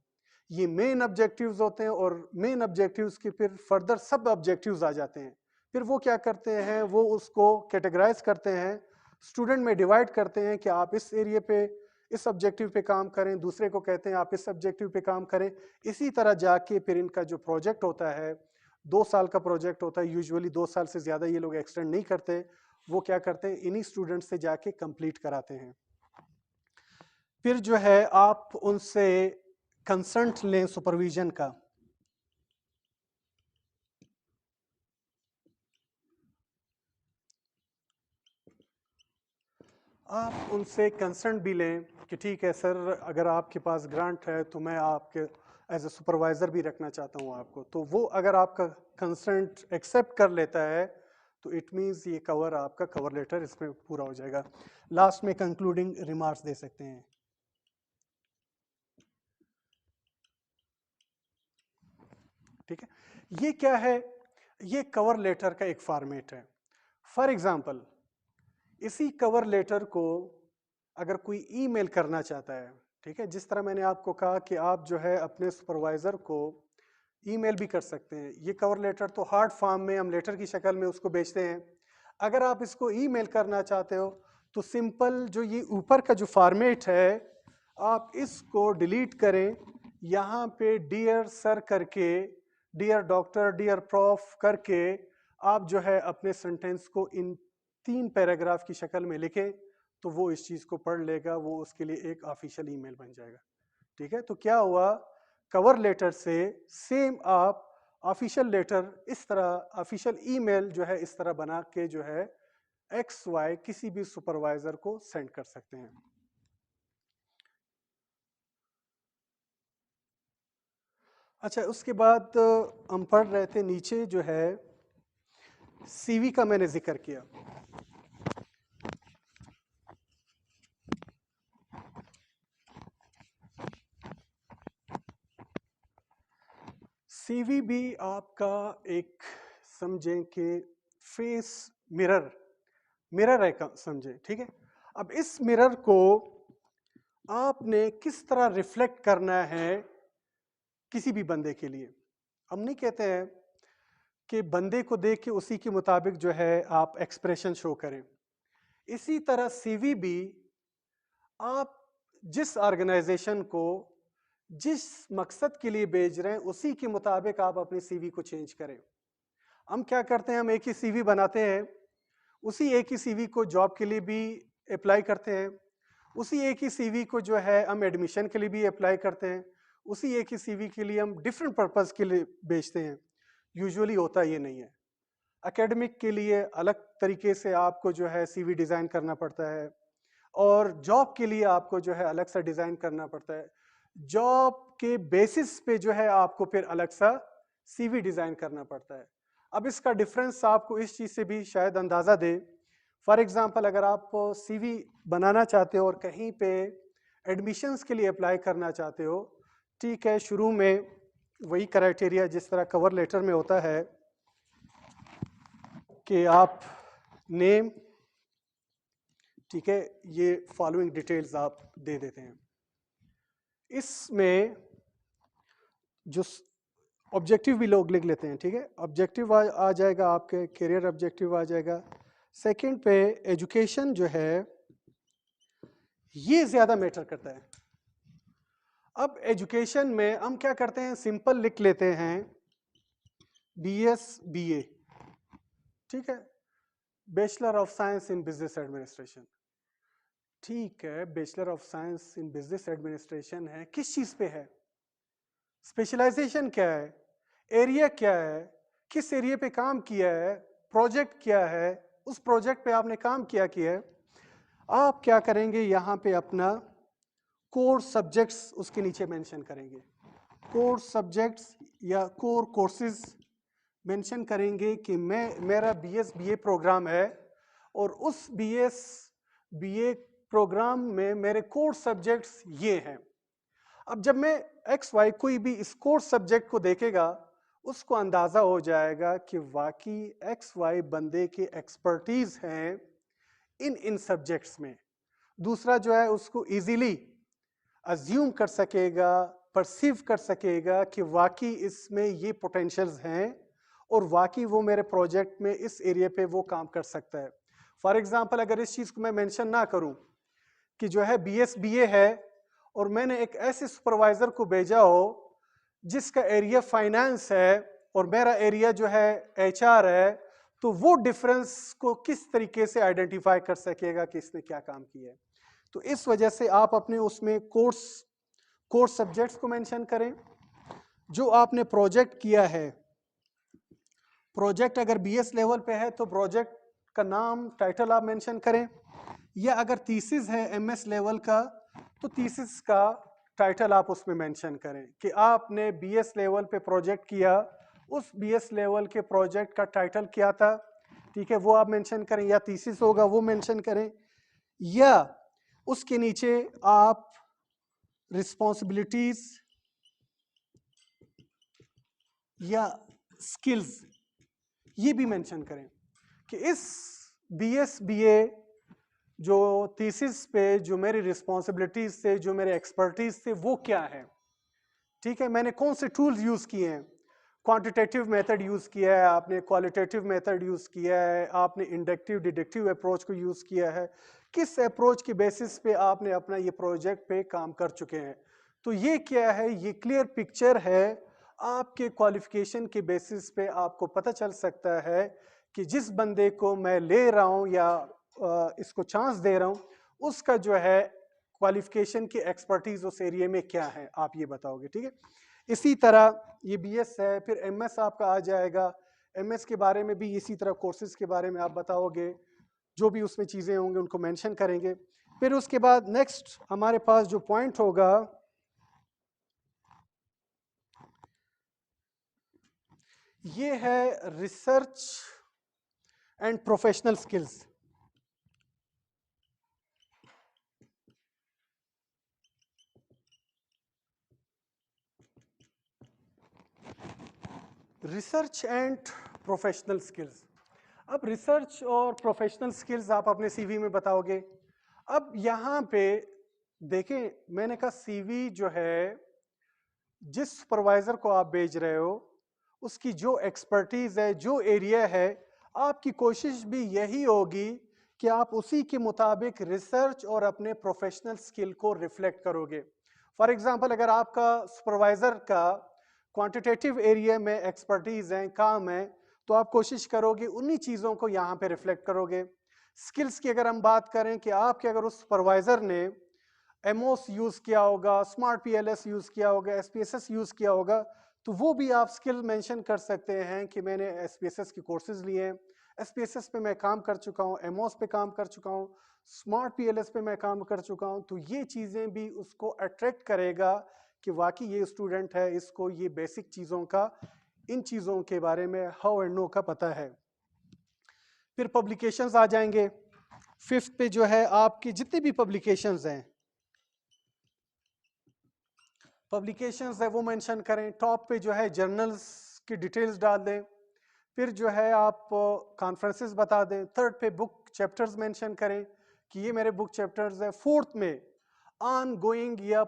S1: یہ مین آبجیکٹیوز ہوتے ہیں, اور مین آبجیکٹیوز کے پھر فردر سب آبجیکٹیوز آ جاتے ہیں. پھر وہ کیا کرتے ہیں, وہ اس کو کیٹیگرائز کرتے ہیں, اسٹوڈنٹ میں ڈیوائڈ کرتے ہیں کہ آپ اس ایریا پہ اس آبجیکٹیو پہ کام کریں, دوسرے کو کہتے ہیں آپ اس آبجیکٹیو پہ کام کریں. اسی طرح جا کے پھر ان کا جو پروجیکٹ ہوتا ہے 2 سال کا پروجیکٹ ہوتا ہے, یوزولی 2 سال سے زیادہ یہ لوگ ایکسٹینڈ نہیں کرتے, وہ کیا کرتے ہیں انہی اسٹوڈنٹ سے جا کے کمپلیٹ کراتے ہیں. پھر جو ہے آپ ان سے کنسنٹ لیں سپرویژن کا. آپ ان سے کنسنٹ بھی لیں کہ ٹھیک ہے سر, اگر آپ کے پاس گرانٹ ہے تو میں آپ کے ایز اے سپروائزر بھی رکھنا چاہتا ہوں آپ کو. تو وہ اگر آپ کا کنسنٹ ایکسیپٹ کر لیتا ہے تو اٹ مینز یہ کور آپ کا کور لیٹر اس میں پورا ہو جائے گا. لاسٹ میں کنکلوڈنگ ریمارکس دے سکتے ہیں. ٹھیک ہے, یہ کیا ہے, یہ کور لیٹر کا ایک فارمیٹ ہے. فار ایگزامپل اسی کور لیٹر کو اگر کوئی ای میل کرنا چاہتا ہے, ٹھیک ہے, جس طرح میں نے آپ کو کہا کہ آپ جو ہے اپنے سپروائزر کو ای میل بھی کر سکتے ہیں. یہ کور لیٹر تو ہارڈ فارم میں ہم لیٹر کی شکل میں اس کو بیچتے ہیں. اگر آپ اس کو ای میل کرنا چاہتے ہو تو سمپل جو یہ اوپر کا جو فارمیٹ ہے آپ اس کو ڈیلیٹ کریں, یہاں پہ ڈیئر سر کر کے, ڈیئر ڈاکٹر, ڈیئر پروف کر کے آپ جو ہے اپنے سینٹینس کو ان 3 پیراگراف کی شکل میں لکھیں, تو وہ اس چیز کو پڑھ لے گا, وہ اس کے لیے ایک آفیشیل ای میل بن جائے گا. ٹھیک ہے, تو کیا ہوا, کور لیٹر سے سیم آپ آفیشیل لیٹر اس طرح, آفیشیل ای میل جو ہے اس طرح بنا کے جو ہے ایکس وائی کسی بھی سپروائزر کو سینڈ کر سکتے ہیں. اچھا, اس کے بعد ہم پڑھ رہے تھے نیچے جو ہے سی وی کا میں نے ذکر کیا. سی وی بھی آپ کا ایک سمجھیں کہ فیس مرر ہے سمجھیں. ٹھیک ہے, اب اس مرر کو آپ نے کس طرح ریفلیکٹ کرنا ہے کسی بھی بندے کے لیے. ہم نہیں کہتے ہیں کہ بندے کو دیکھ کے اسی کے مطابق جو ہے آپ ایکسپریشن شو کریں. اسی طرح سی وی بھی آپ جس آرگنائزیشن کو جس مقصد کے لیے بھیج رہے ہیں اسی کے مطابق آپ اپنی سی وی کو چینج کریں. ہم کیا کرتے ہیں, ہم ایک ہی سی وی بناتے ہیں, اسی ایک ہی سی وی کو جاب کے لیے بھی اپلائی کرتے ہیں, اسی ایک ہی سی وی کو جو ہے ہم ایڈمیشن کے لیے بھی اپلائی کرتے ہیں, اسی ایک ہی سی وی کے لیے ہم ڈفرینٹ پرپز کے لیے بیچتے ہیں. یوزولی ہوتا یہ نہیں ہے. اکیڈمک کے لیے الگ طریقے سے آپ کو جو ہے سی وی ڈیزائن کرنا پڑتا ہے, اور جاب کے لیے آپ کو جو ہے الگ سا ڈیزائن کرنا پڑتا ہے. جاب کے بیسس پہ جو ہے آپ کو پھر الگ سا سی وی ڈیزائن کرنا پڑتا ہے. اب اس کا ڈفرنس آپ کو اس چیز سے بھی شاید اندازہ دے. فار ایگزامپل اگر آپ سی وی بنانا چاہتے ہو اور کہیں پہ ایڈمیشنز کے لیے اپلائی کرنا چاہتے ہو, ٹھیک ہے, شروع میں وہی کرائٹیریا جس طرح کور لیٹر میں ہوتا ہے کہ آپ نیم, ٹھیک ہے, یہ فالوئنگ ڈیٹیلز آپ دے دیتے ہیں. اس میں جو آبجیکٹیو بھی لوگ لکھ لیتے ہیں. ٹھیک ہے, آبجیکٹیو آ جائے گا آپ کے کیریئر آبجیکٹیو آ جائے گا. سیکنڈ پہ ایجوکیشن جو ہے یہ زیادہ میٹر کرتا ہے. اب ایجوکیشن میں ہم کیا کرتے ہیں, سمپل لکھ لیتے ہیں بی ایس بی اے, ٹھیک ہے, bachelor of science in business administration. ٹھیک ہے, bachelor of science in business administration ہے, کس چیز پہ ہے, اسپیشلائزیشن کیا ہے, ایریا کیا ہے, کس ایریا پہ کام کیا ہے, پروجیکٹ کیا ہے, اس پروجیکٹ پہ آپ نے کام کیا ہے. آپ کیا کریں گے, یہاں پہ اپنا کور سبجیکٹس اس کے نیچے مینشن کریں گے. کور سبجیکٹس یا کور کورسز مینشن کریں گے کہ میرا BS BA پروگرام ہے اور اس BA پروگرام میں میرے کورس سبجیکٹس یہ ہیں. اب جب میں XY کوئی بھی اس کورس سبجیکٹ کو دیکھے گا اس کو اندازہ ہو جائے گا کہ واقعی XY بندے کے ایکسپرٹیز ہیں ان سبجیکٹس میں. دوسرا جو ہے اس کو ایزیلی ازیوم کر سکے گا, پرسیو کر سکے گا کہ واقعی اس میں یہ پوٹینشیلز ہیں اور واقعی وہ میرے پروجیکٹ میں اس ایریا پہ وہ کام کر سکتا ہے. فار ایگزامپل اگر اس چیز کو میں مینشن نہ کروں کہ جو ہے BSBA ہے اور میں نے ایک ایسے سپروائزر کو بھیجا ہو جس کا ایریا فائنانس ہے اور میرا ایریا جو ہے HR ہے, تو وہ ڈفرنس کو کس طریقے سے آئیڈینٹیفائی کر سکے گا کہ اس نے کیا کام کیا ہے. تو اس وجہ سے آپ اپنے اس میں کورس سبجیکٹس کو مینشن کریں. جو آپ نے پروجیکٹ کیا ہے, پروجیکٹ اگر BS لیول پہ ہے تو پروجیکٹ کا نام ٹائٹل آپ مینشن کریں, یا اگر تھیسس ہے MS لیول کا تو تھیسس کا ٹائٹل آپ اس میں مینشن کریں کہ آپ نے BS لیول پہ پروجیکٹ کیا, اس BS لیول کے پروجیکٹ کا ٹائٹل کیا تھا, ٹھیک ہے, وہ آپ مینشن کریں, یا تھیسس ہوگا وہ مینشن کریں, یا اس کے نیچے آپ رسپانسبلٹیز یا اسکلز یہ بھی مینشن کریں کہ اس BSBA جو تھیسس پہ جو میری رسپانسبلٹیز تھے, جو میرے ایکسپرٹیز تھے, وہ کیا ہے, ٹھیک ہے, میں نے کون سے ٹولز یوز کیے ہیں, کوانٹیٹیو میتھڈ یوز کیا ہے, آپ نے کوالٹیٹیو میتھڈ یوز کیا ہے, آپ نے انڈکٹیو ڈیڈکٹیو اپروچ کو یوز کیا ہے, کس اپروچ کی بیسس پہ آپ نے اپنا یہ پروجیکٹ پہ کام کر چکے ہیں. تو یہ کیا ہے, یہ کلیئر پکچر ہے, آپ کے کوالیفیکیشن کے بیسس پہ آپ کو پتہ چل سکتا ہے کہ جس بندے کو میں لے رہا ہوں یا اس کو چانس دے رہا ہوں اس کا جو ہے کوالیفیکیشن کی ایکسپرٹیز اس ایریے میں کیا ہے, آپ یہ بتاؤ گے, ٹھیک ہے. اسی طرح یہ BS ہے, پھر MS آپ کا آ جائے گا, MS کے بارے میں بھی اسی طرح کورسز کے بارے میں آپ بتاؤ گے, جو بھی اس میں چیزیں ہوں گے ان کو مینشن کریں گے. پھر اس کے بعد نیکسٹ ہمارے پاس جو پوائنٹ ہوگا یہ ہے research and professional skills. Research and professional skills. اب ریسرچ اور پروفیشنل سکلز آپ اپنے CV میں بتاؤ گے. اب یہاں پہ دیکھیں, میں نے کہا CV جو ہے جس سپروائزر کو آپ بھیج رہے ہو اس کی جو ایکسپرٹیز ہے, جو ایریا ہے, آپ کی کوشش بھی یہی ہوگی کہ آپ اسی کے مطابق ریسرچ اور اپنے پروفیشنل سکل کو ریفلیکٹ کرو گے. فار ایگزامپل اگر آپ کا سپروائزر کا کوانٹیٹیو ایریا میں ایکسپرٹیز ہیں, کام ہے, تو آپ کوشش کرو گے انہی چیزوں کو یہاں پہ ریفلیکٹ کرو گے. سکلز کی اگر ہم بات کریں کہ آپ کے اگر اس سپروائزر نے MOS یوز کیا ہوگا, اسمارٹ PLS یوز کیا ہوگا, SPSS یوز کیا ہوگا, تو وہ بھی آپ سکل مینشن کر سکتے ہیں کہ میں نے SPSS کے کورسز لیے ہیں, SPSS پہ میں کام کر چکا ہوں, MOS پہ کام کر چکا ہوں, اسمارٹ PLS پہ میں کام کر چکا ہوں. تو یہ چیزیں بھی اس کو اٹریکٹ کرے گا کہ واقعی یہ اسٹوڈنٹ ہے, اس کو یہ بیسک چیزوں کا, ان چیزوں کے بارے میں ہاؤ اینڈ نو کا پتہ ہے. پھر پبلیکیشنز آ جائیں گے. 5th پہ جو ہے آپ کی جتنی بھی پبلیکیشنز ہیں, پبلیکیشنز ہے وہ مینشن کریں. ٹاپ پہ جو ہے جرنلز کی ڈیٹیلز ڈال دیں. پھر جو ہے آپ کانفرنسز بتا دیں. 3rd پہ بک چیپٹرز مینشن کریں کہ یہ میرے بک چیپٹرز ہیں. 4th میں آن گوئنگ یا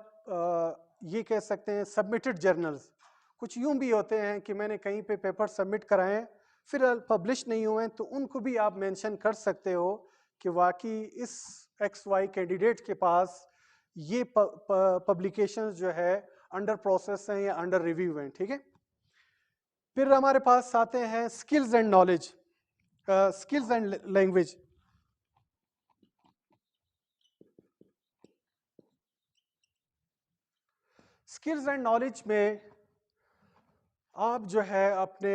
S1: یہ کہہ سکتے ہیں سبمٹڈ جرنلز. کچھ یوں بھی ہوتے ہیں کہ میں نے کہیں پہ پیپر سبمٹ کرائے ہیں پھر پبلش نہیں ہوئے, تو ان کو بھی آپ مینشن کر سکتے ہو کہ واقعی اس XY کینڈیڈیٹ کے پاس یہ پبلیکیشنز جو ہے انڈر پروسیس ہیں یا انڈر ریویو ہیں, ٹھیک ہے. پھر ہمارے پاس آتے ہیں skills and knowledge, skills and language. Skills and knowledge میں آپ جو ہے اپنے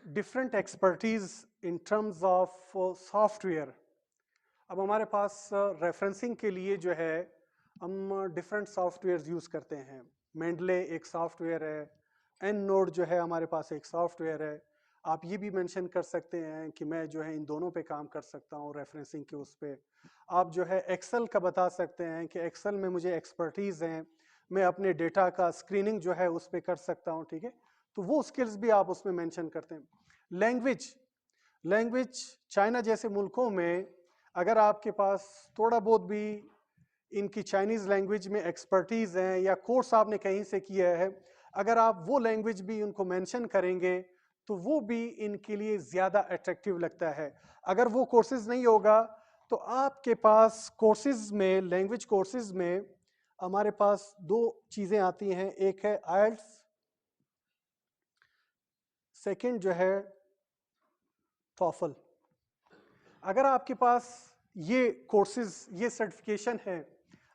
S1: different expertise in terms of soft where. اب ہمارے پاس ریفرنسنگ کے لیے جو ہے ہم ڈفرینٹ سافٹ ویئرز یوز کرتے ہیں. مینڈلے ایک سافٹ ویئر ہے, این نوڈ جو ہے ہمارے پاس ایک سافٹ ویئر ہے. آپ یہ بھی مینشن کر سکتے ہیں کہ میں جو ہے ان دونوں پہ کام کر سکتا ہوں ریفرنسنگ کے اس پہ. آپ جو ہے ایکسل کا بتا سکتے ہیں کہ ایکسل میں مجھے ایکسپرٹیز ہیں, میں اپنے ڈیٹا کا اسکریننگ جو ہے اس پہ کر سکتا ہوں, ٹھیک ہے. تو وہ اسکلز بھی آپ اس میں مینشن کرتے ہیں. لینگویج چائنا جیسے ملکوں میں اگر آپ کے پاس تھوڑا بہت بھی ان کی چائنیز لینگویج میں ایکسپرٹیز ہیں یا کورس آپ نے کہیں سے کیا ہے, اگر آپ وہ لینگویج بھی ان کو مینشن کریں گے تو وہ بھی ان کے لیے زیادہ اٹریکٹیو لگتا ہے. اگر وہ کورسز نہیں ہوگا تو آپ کے پاس کورسز میں, لینگویج کورسز میں ہمارے پاس دو چیزیں آتی ہیں, ایک ہے آئلٹس, سیکنڈ جو ہے ٹوفل. اگر آپ کے پاس یہ کورسز, یہ سرٹیفکیشن ہے,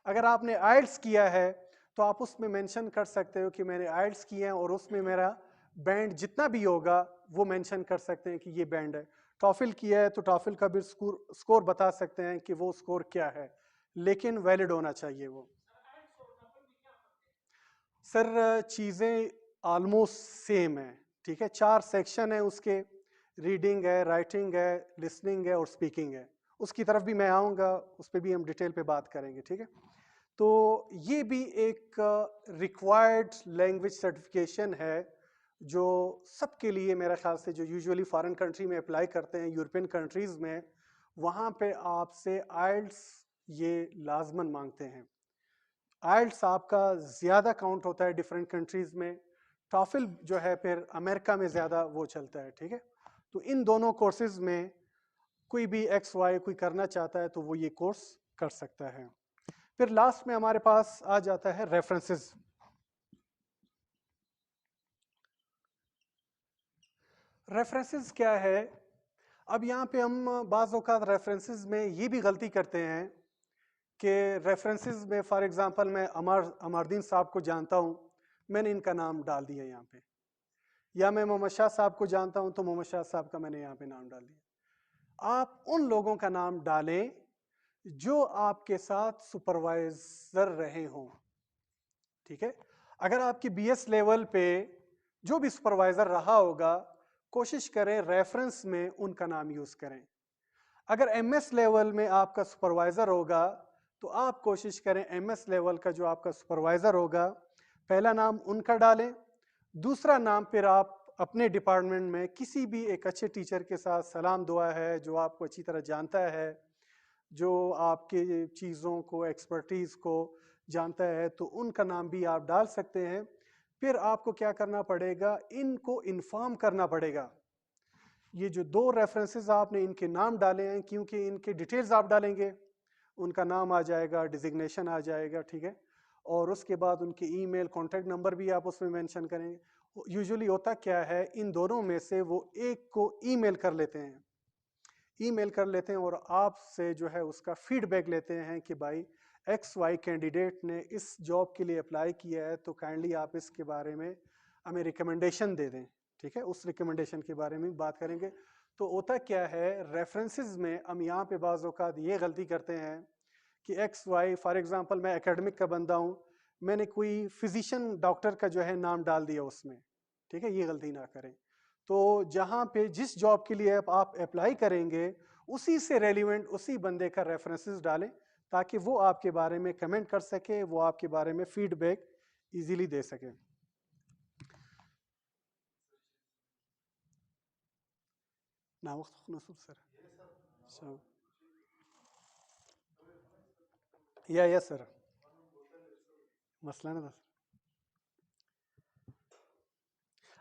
S1: اگر آپ نے آئلٹس کیا ہے تو آپ اس میں مینشن کر سکتے ہو کہ میں نے آئلٹس کیا ہے اور اس میں میرا بینڈ جتنا بھی ہوگا وہ مینشن کر سکتے ہیں کہ یہ بینڈ ہے. ٹافل کیا ہے تو ٹافل کا بھی سکور بتا سکتے ہیں کہ وہ سکور کیا ہے, لیکن ویلڈ ہونا چاہیے وہ. سر چیزیں آلموسٹ سیم ہیں, ٹھیک ہے. 4 سیکشن ہیں اس کے, ریڈنگ ہے, رائٹنگ ہے, لسننگ ہے اور اسپیکنگ ہے. اس کی طرف بھی میں آؤں گا, اس پہ بھی ہم ڈیٹیل پہ بات کریں گے, ٹھیک ہے. تو یہ بھی ایک ریکوائرڈ لینگویج سرٹیفکیشن ہے جو سب کے لیے میرے خیال سے, جو یوزولی فارن کنٹری میں اپلائی کرتے ہیں, یورپین کنٹریز میں, وہاں پہ آپ سے آئلٹس یہ لازماً مانگتے ہیں. آئلٹس آپ کا زیادہ کاؤنٹ ہوتا ہے ڈفرینٹ کنٹریز میں, ٹافل جو ہے پھر امریکہ میں زیادہ وہ چلتا ہے, ٹھیک ہے. تو ان دونوں کورسز میں کوئی بھی ایکس وائی کوئی کرنا چاہتا ہے تو وہ یہ کورس کر سکتا ہے. پھر لاسٹ میں ہمارے پاس آ جاتا ہے ریفرنسز. ریفرنسز کیا ہے؟ اب یہاں پہ ہم بعض اوقات ریفرنسز میں یہ بھی غلطی کرتے ہیں کہ ریفرنسز میں فار ایگزامپل میں عماردین صاحب کو جانتا ہوں, میں نے ان کا نام ڈال دیا یہاں پہ, یا میں محمد شاہ صاحب کو جانتا ہوں تو محمد شاہ صاحب کا میں نے یہاں پہ نام ڈال دیا. آپ ان لوگوں کا نام ڈالیں جو آپ کے ساتھ سپروائزر رہے ہوں, ٹھیک ہے. اگر آپ کی بی ایس لیول پہ جو بھی سپروائزر رہا ہوگا کوشش کریں ریفرنس میں ان کا نام یوز کریں. اگر ایم ایس لیول میں آپ کا سپروائزر ہوگا تو آپ کوشش کریں ایم ایس لیول کا جو آپ کا سپروائزر ہوگا پہلا نام ان کا ڈالیں, دوسرا نام پھر آپ اپنے ڈپارٹمنٹ میں کسی بھی ایک اچھے ٹیچر کے ساتھ سلام دعا ہے, جو آپ کو اچھی طرح جانتا ہے, جو آپ کے چیزوں کو ایکسپرٹیز کو جانتا ہے, تو ان کا نام بھی آپ ڈال سکتے ہیں. پھر آپ کو کیا کرنا پڑے گا, ان کو انفارم کرنا پڑے گا. یہ جو 2 ریفرنسز آپ نے ان کے نام ڈالے ہیں, کیونکہ ان کے ڈیٹیلز آپ ڈالیں گے, ان کا نام آ جائے گا, ڈیزگنیشن آ جائے گا, ٹھیک ہے, اور اس کے بعد ان کے ای میل کانٹیکٹ نمبر بھی آپ اس میں مینشن کریں گے. یوزولی ہوتا کیا ہے, ان دونوں میں سے وہ ایک کو ای میل کر لیتے ہیں اور آپ سے جو ہے اس کا فیڈ بیک لیتے ہیں کہ بھائی ایکس وائی کینڈیڈیٹ نے اس جاب کے لیے اپلائی کیا ہے, تو کائنڈلی آپ اس کے بارے میں ہمیں ریکمنڈیشن دے دیں, ٹھیک ہے. اس ریکمنڈیشن کے بارے میں بات کریں گے. تو ہوتا کیا ہے ریفرنسز میں, ہم یہاں پہ بعض اوقات یہ غلطی کرتے ہیں کہ ایکس وائی, فار ایگزامپل میں اکیڈمک کا بندہ ہوں, میں نے کوئی فزیشین ڈاکٹر کا جو ہے نام ڈال دیا اس میں, ٹھیک ہے. یہ غلطی نہ کریں. تو جہاں پہ جس جاب کے لیے آپ اپلائی کریں گے اسی سے ریلیونٹ اسی بندے کا ریفرنسز ڈالیں تاکہ وہ آپ کے بارے میں کمنٹ کر سکے, وہ آپ کے بارے میں فیڈ بیک ایزیلی دے سکے. نا وقت نصب سر یا سر مسئلہ نا.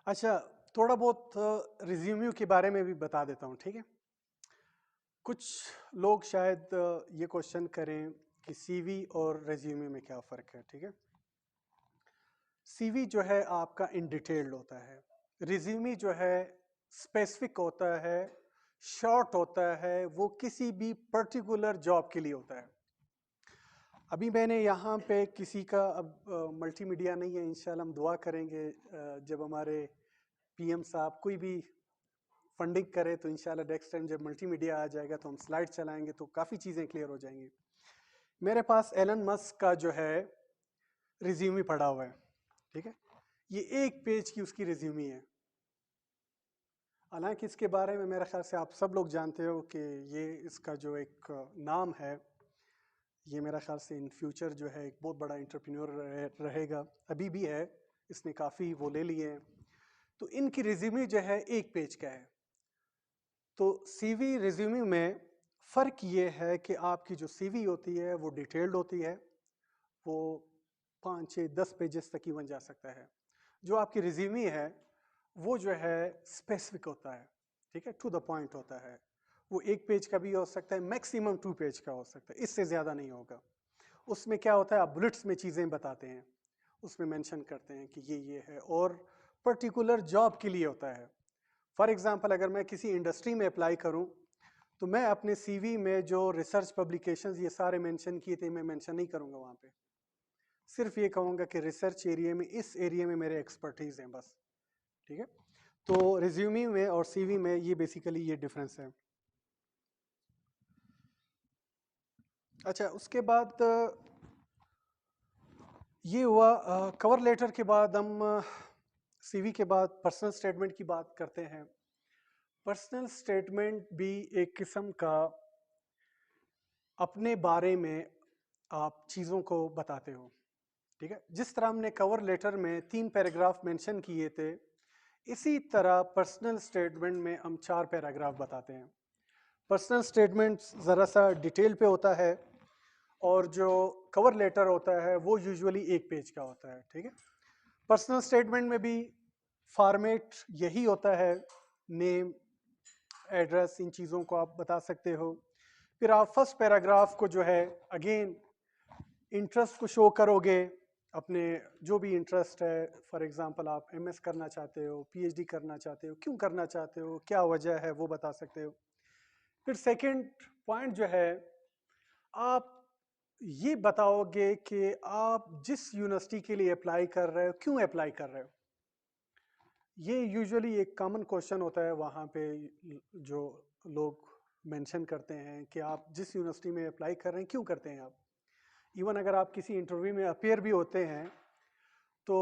S1: اچھا تھوڑا بہت ریزیومیو کے بارے میں بھی بتا دیتا ہوں, ٹھیک ہے. کچھ لوگ شاید یہ کوشچن کریں کہ سی وی اور ریزیومے میں کیا فرق ہے, ٹھیک ہے. سی وی جو ہے آپ کا ان ڈیٹیلڈ ہوتا ہے, ریزیومے جو ہے اسپیسیفک ہوتا ہے, شارٹ ہوتا ہے, وہ کسی بھی پرٹیکولر جاب کے لیے ہوتا ہے. ابھی میں نے یہاں پہ کسی کا, اب ملٹی میڈیا نہیں ہے, انشاءاللہ ہم دعا کریں گے جب ہمارے پی ایم صاحب کوئی بھی فنڈنگ کرے تو انشاءاللہ نیکسٹ ٹائم جب ملٹی میڈیا آ جائے گا تو ہم سلائڈ چلائیں گے تو کافی چیزیں کلیئر ہو جائیں گی. میرے پاس ایلن مسک کا جو ہے ریزیومی پڑا ہوا ہے, ٹھیک ہے. یہ 1 پیج کی اس کی ریزیومی ہے. حالانکہ اس کے بارے میں میرے خیال سے آپ سب لوگ جانتے ہو کہ یہ اس کا جو ایک نام ہے، یہ میرا خیال سے ان فیوچر جو ہے ایک بہت بڑا انٹرپرینور رہے گا، ابھی بھی ہے، اس نے کافی وہ لے لیے ہیں۔ تو ان کی ریزیومی جو ہے 1 پیج کا ہے۔ تو سی وی ریزیومی میں فرق یہ ہے کہ آپ کی جو سی وی ہوتی ہے وہ ڈیٹیلڈ ہوتی ہے، وہ 5 6 10 پیجز تک ہی بن جا سکتا ہے۔ جو آپ کی ریزیومی ہے وہ جو ہے اسپیسیفک ہوتا ہے، ٹھیک ہے، ٹو دا پوائنٹ ہوتا ہے، وہ 1 پیج کا بھی ہو سکتا ہے، میکسیمم 2 پیج کا ہو سکتا ہے، اس سے زیادہ نہیں ہوگا۔ اس میں کیا ہوتا ہے، آپ بلٹس میں چیزیں بتاتے ہیں، اس میں مینشن کرتے ہیں کہ یہ ہے، اور پرٹیکولر جاب کے لیے ہوتا ہے۔ فار ایگزامپل اگر میں کسی انڈسٹری میں اپلائی کروں تو میں اپنے سی وی میں جو ریسرچ پبلیکیشنز یہ سارے مینشن کیے تھے میں مینشن نہیں کروں گا وہاں پہ، صرف یہ کہوں گا کہ ریسرچ ایریا میں اس ایریا میں میرے ایکسپرٹیز ہیں بس، ٹھیک ہے۔ تو ریزیومی میں اور سی وی میں یہ بیسیکلی یہ ڈفرینس ہے۔ اچھا، اس کے بعد یہ ہوا کور لیٹر کے بعد ہم سی وی کے بعد پرسنل اسٹیٹمنٹ کی بات کرتے ہیں۔ پرسنل اسٹیٹمنٹ بھی ایک قسم کا اپنے بارے میں آپ چیزوں کو بتاتے ہو، ٹھیک ہے۔ جس طرح ہم نے کور لیٹر میں 3 پیراگراف مینشن کیے تھے، اسی طرح پرسنل اسٹیٹمنٹ میں ہم 4 پیراگراف بتاتے ہیں۔ پرسنل اسٹیٹمنٹ ذرا سا ڈیٹیل پہ ہوتا ہے، اور جو کور لیٹر ہوتا ہے وہ یوزولی 1 پیج کا ہوتا ہے، ٹھیک ہے۔ پرسنل اسٹیٹمنٹ میں بھی فارمیٹ یہی ہوتا ہے، نیم، ایڈریس، ان چیزوں کو آپ بتا سکتے ہو۔ پھر آپ فرسٹ پیراگراف کو جو ہے اگین انٹرسٹ کو شو کرو گے، اپنے جو بھی انٹرسٹ ہے، فار ایگزامپل آپ ایم ایس کرنا چاہتے ہو، پی ایچ ڈی کرنا چاہتے ہو، کیوں کرنا چاہتے ہو، کیا وجہ ہے، وہ بتا سکتے ہو۔ پھر سیکنڈ پوائنٹ جو ہے، آپ یہ بتاؤ گے کہ آپ جس یونیورسٹی کے لیے اپلائی کر رہے ہو کیوں اپلائی کر رہے ہو۔ یہ یوزولی ایک کامن کوشچن ہوتا ہے وہاں پہ، جو لوگ مینشن کرتے ہیں کہ آپ جس یونیورسٹی میں اپلائی کر رہے ہیں کیوں کرتے ہیں آپ۔ ایون اگر آپ کسی انٹرویو میں اپیئر بھی ہوتے ہیں تو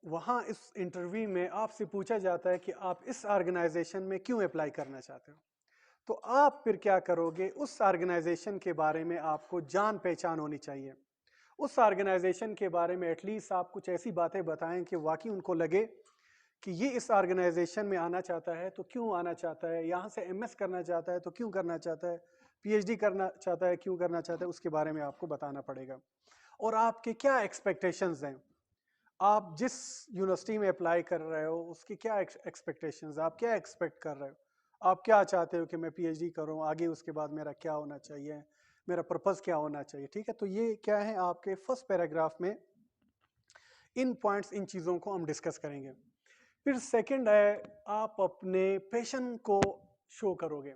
S1: وہاں اس انٹرویو میں آپ سے پوچھا جاتا ہے کہ آپ اس آرگنائزیشن میں کیوں اپلائی کرنا چاہتے ہو۔ تو آپ پھر کیا کرو گے، اس آرگنائزیشن کے بارے میں آپ کو جان پہچان ہونی چاہیے۔ اس آرگنائزیشن کے بارے میں ایٹ لیسٹ آپ کچھ ایسی باتیں بتائیں کہ واقعی ان کو لگے کہ یہ اس آرگنائزیشن میں آنا چاہتا ہے تو کیوں آنا چاہتا ہے، یہاں سے ایم ایس کرنا چاہتا ہے تو کیوں کرنا چاہتا ہے، پی ایچ ڈی کرنا چاہتا ہے کیوں کرنا چاہتا ہے، اس کے بارے میں آپ کو بتانا پڑے گا۔ اور آپ کے کیا ایکسپیکٹیشنز ہیں، آپ جس یونیورسٹی میں اپلائی کر رہے ہو اس کی کیا ایکسپیکٹیشنز، آپ کیا ایکسپیکٹ کر رہے ہو، آپ کیا چاہتے ہو کہ میں پی ایچ ڈی کروں، آگے اس کے بعد میرا کیا ہونا چاہیے، میرا پرپز کیا ہونا چاہیے، ٹھیک ہے۔ تو یہ کیا ہے آپ کے فرسٹ پیراگراف میں، ان پوائنٹس، ان چیزوں کو ہم ڈسکس کریں گے۔ پھر سیکنڈ ہے، آپ اپنے پیشن کو شو کرو گے،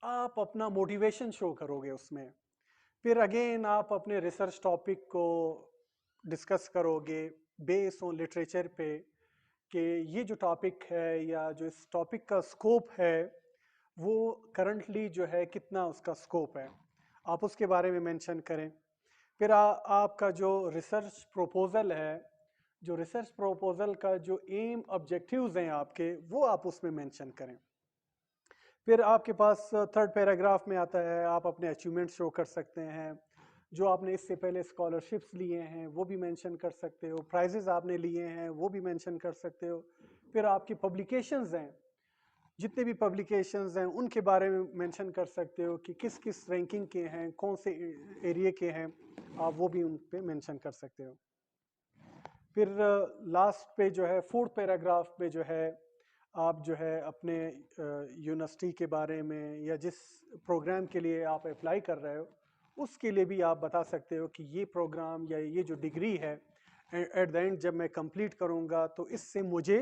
S1: آپ اپنا موٹیویشن شو کرو گے اس میں۔ پھر اگین آپ اپنے ریسرچ ٹاپک کو ڈسکس کرو گے بیس آن لٹریچر پہ، کہ یہ جو ٹاپک ہے یا جو اس ٹاپک کا سکوپ ہے وہ کرنٹلی جو ہے کتنا اس کا سکوپ ہے، آپ اس کے بارے میں مینشن کریں۔ پھر آپ کا جو ریسرچ پروپوزل ہے، جو ریسرچ پروپوزل کا جو ایم آبجیکٹیوز ہیں آپ کے، وہ آپ اس میں مینشن کریں۔ پھر آپ کے پاس تھرڈ پیراگراف میں آتا ہے، آپ اپنے اچیومنٹ شو کر سکتے ہیں، جو آپ نے اس سے پہلے اسکالرشپس لیے ہیں وہ بھی مینشن کر سکتے ہو، پرائزز آپ نے لیے ہیں وہ بھی مینشن کر سکتے ہو۔ پھر آپ کی پبلیکیشنز ہیں، جتنے بھی پبلیکیشنز ہیں ان کے بارے میں مینشن کر سکتے ہو کہ کس کس رینکنگ کے ہیں، کون سے ایریے کے ہیں، آپ وہ بھی ان پہ مینشن کر سکتے ہو۔ پھر لاسٹ پہ جو ہے فورتھ پیراگراف پہ جو ہے آپ جو ہے اپنے یونیورسٹی کے بارے میں یا جس پروگرام کے لیے آپ اپلائی کر رہے ہو اس کے لیے بھی آپ بتا سکتے ہو کہ یہ پروگرام یا یہ جو ڈگری ہے ایٹ دا اینڈ جب میں کمپلیٹ کروں گا تو اس سے مجھے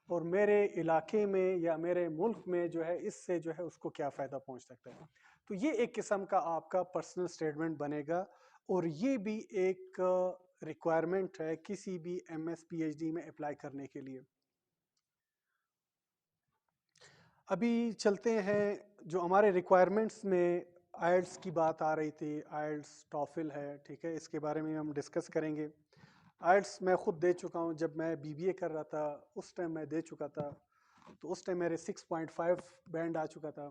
S1: اور میرے علاقے میں یا میرے ملک میں جو ہے اس سے جو ہے اس کو کیا فائدہ پہنچ سکتا ہے۔ تو یہ ایک قسم کا آپ کا پرسنل اسٹیٹمنٹ بنے گا، اور یہ بھی ایک ریکوائرمنٹ ہے کسی بھی M S P H D میں اپلائی کرنے کے لیے۔ ابھی چلتے ہیں جو ہمارے ریکوائرمنٹس میں آئلٹس کی بات آ رہی تھی، آئلٹس ٹافل ہے، ٹھیک ہے، اس کے بارے میں ہم ڈسکس کریں گے۔ آئلٹس میں خود دے چکا ہوں، جب میں بی بی اے کر رہا تھا اس ٹائم میں دے چکا تھا، تو اس ٹائم میرے 6.5 بینڈ آ چکا تھا.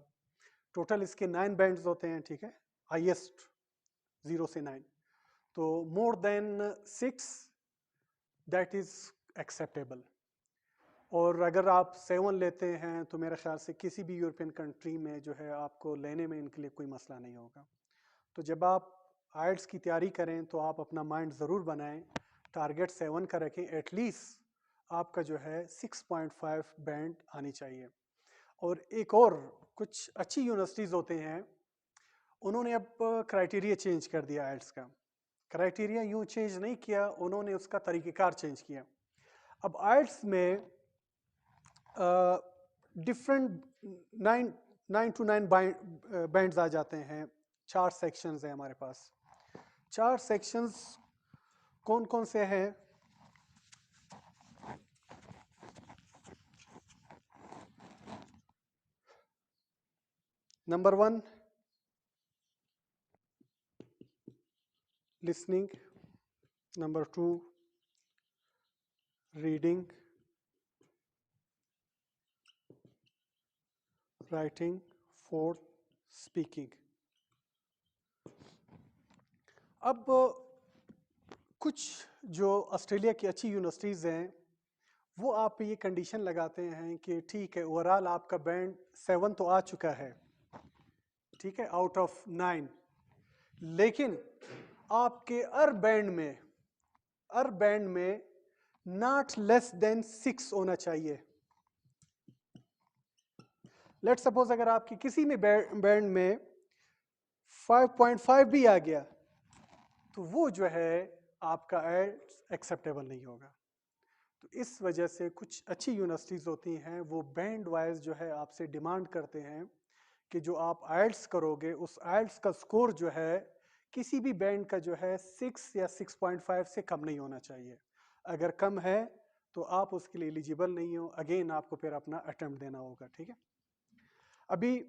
S1: ٹوٹل اس کے 9 بینڈز ہوتے ہیں, ٹھیک ہے, ہائیسٹ 0 سے 9. تو مور دین 6 دیٹ از ایکسیپٹیبل. اور اگر آپ 7 لیتے ہیں تو میرے خیال سے کسی بھی یورپین کنٹری میں جو ہے آپ کو لینے میں ان کے لیے کوئی مسئلہ نہیں ہوگا. تو جب آپ آئلٹس کی تیاری کریں تو آپ اپنا مائنڈ ضرور بنائیں, ٹارگیٹ 7 کا رکھیں, ایٹ لیسٹ آپ کا جو ہے 6.5 بینڈ آنی چاہیے. اور ایک اور کچھ اچھی یونیورسٹیز ہوتے ہیں, انہوں نے اب کرائٹیریا چینج کر دیا آئلٹس کا. کرائٹیریا یوں چینج نہیں کیا, انہوں نے اس کا طریقہ کار چینج کیا. اب آئلٹس میں ڈفرینٹ 9 to 9 بینڈز آ جاتے ہیں. 4 سیکشنز ہیں ہمارے پاس. 4 سیکشنز کون کون سے ہیں؟ Number 1 listening, number 2 reading, writing, 4 speaking. اب کچھ جو آسٹریلیا کی اچھی یونیورسٹیز ہیں وہ آپ پہ یہ کنڈیشن لگاتے ہیں کہ ٹھیک ہے اوور آل آپ کا بینڈ 7 تو آ چکا ہے, ٹھیک ہے, آؤٹ آف 9, لیکن آپ کے ہر بینڈ میں ناٹ لیس دین 6 ہونا چاہیے. لیٹ سپوز اگر آپ کی کسی میں بینڈ میں 5.5 بھی آ گیا تو وہ جو ہے آپ کا ایکسیپٹیبل نہیں ہوگا. تو اس وجہ سے کچھ اچھی یونیورسٹیز ہوتی ہیں وہ بینڈ وائز جو ہے آپ سے ڈیمانڈ کرتے ہیں کہ جو آپ آئلٹس کرو گے اس آئلٹس کا سکور جو ہے کسی بھی بینڈ کا جو ہے 6 یا 6.5 سے کم نہیں ہونا چاہیے. اگر کم ہے تو آپ اس کے لیے ایلیجیبل نہیں ہو, اگین آپ کو پھر اپنا اٹیمپٹ دینا ہوگا, ٹھیک ہے. ابھی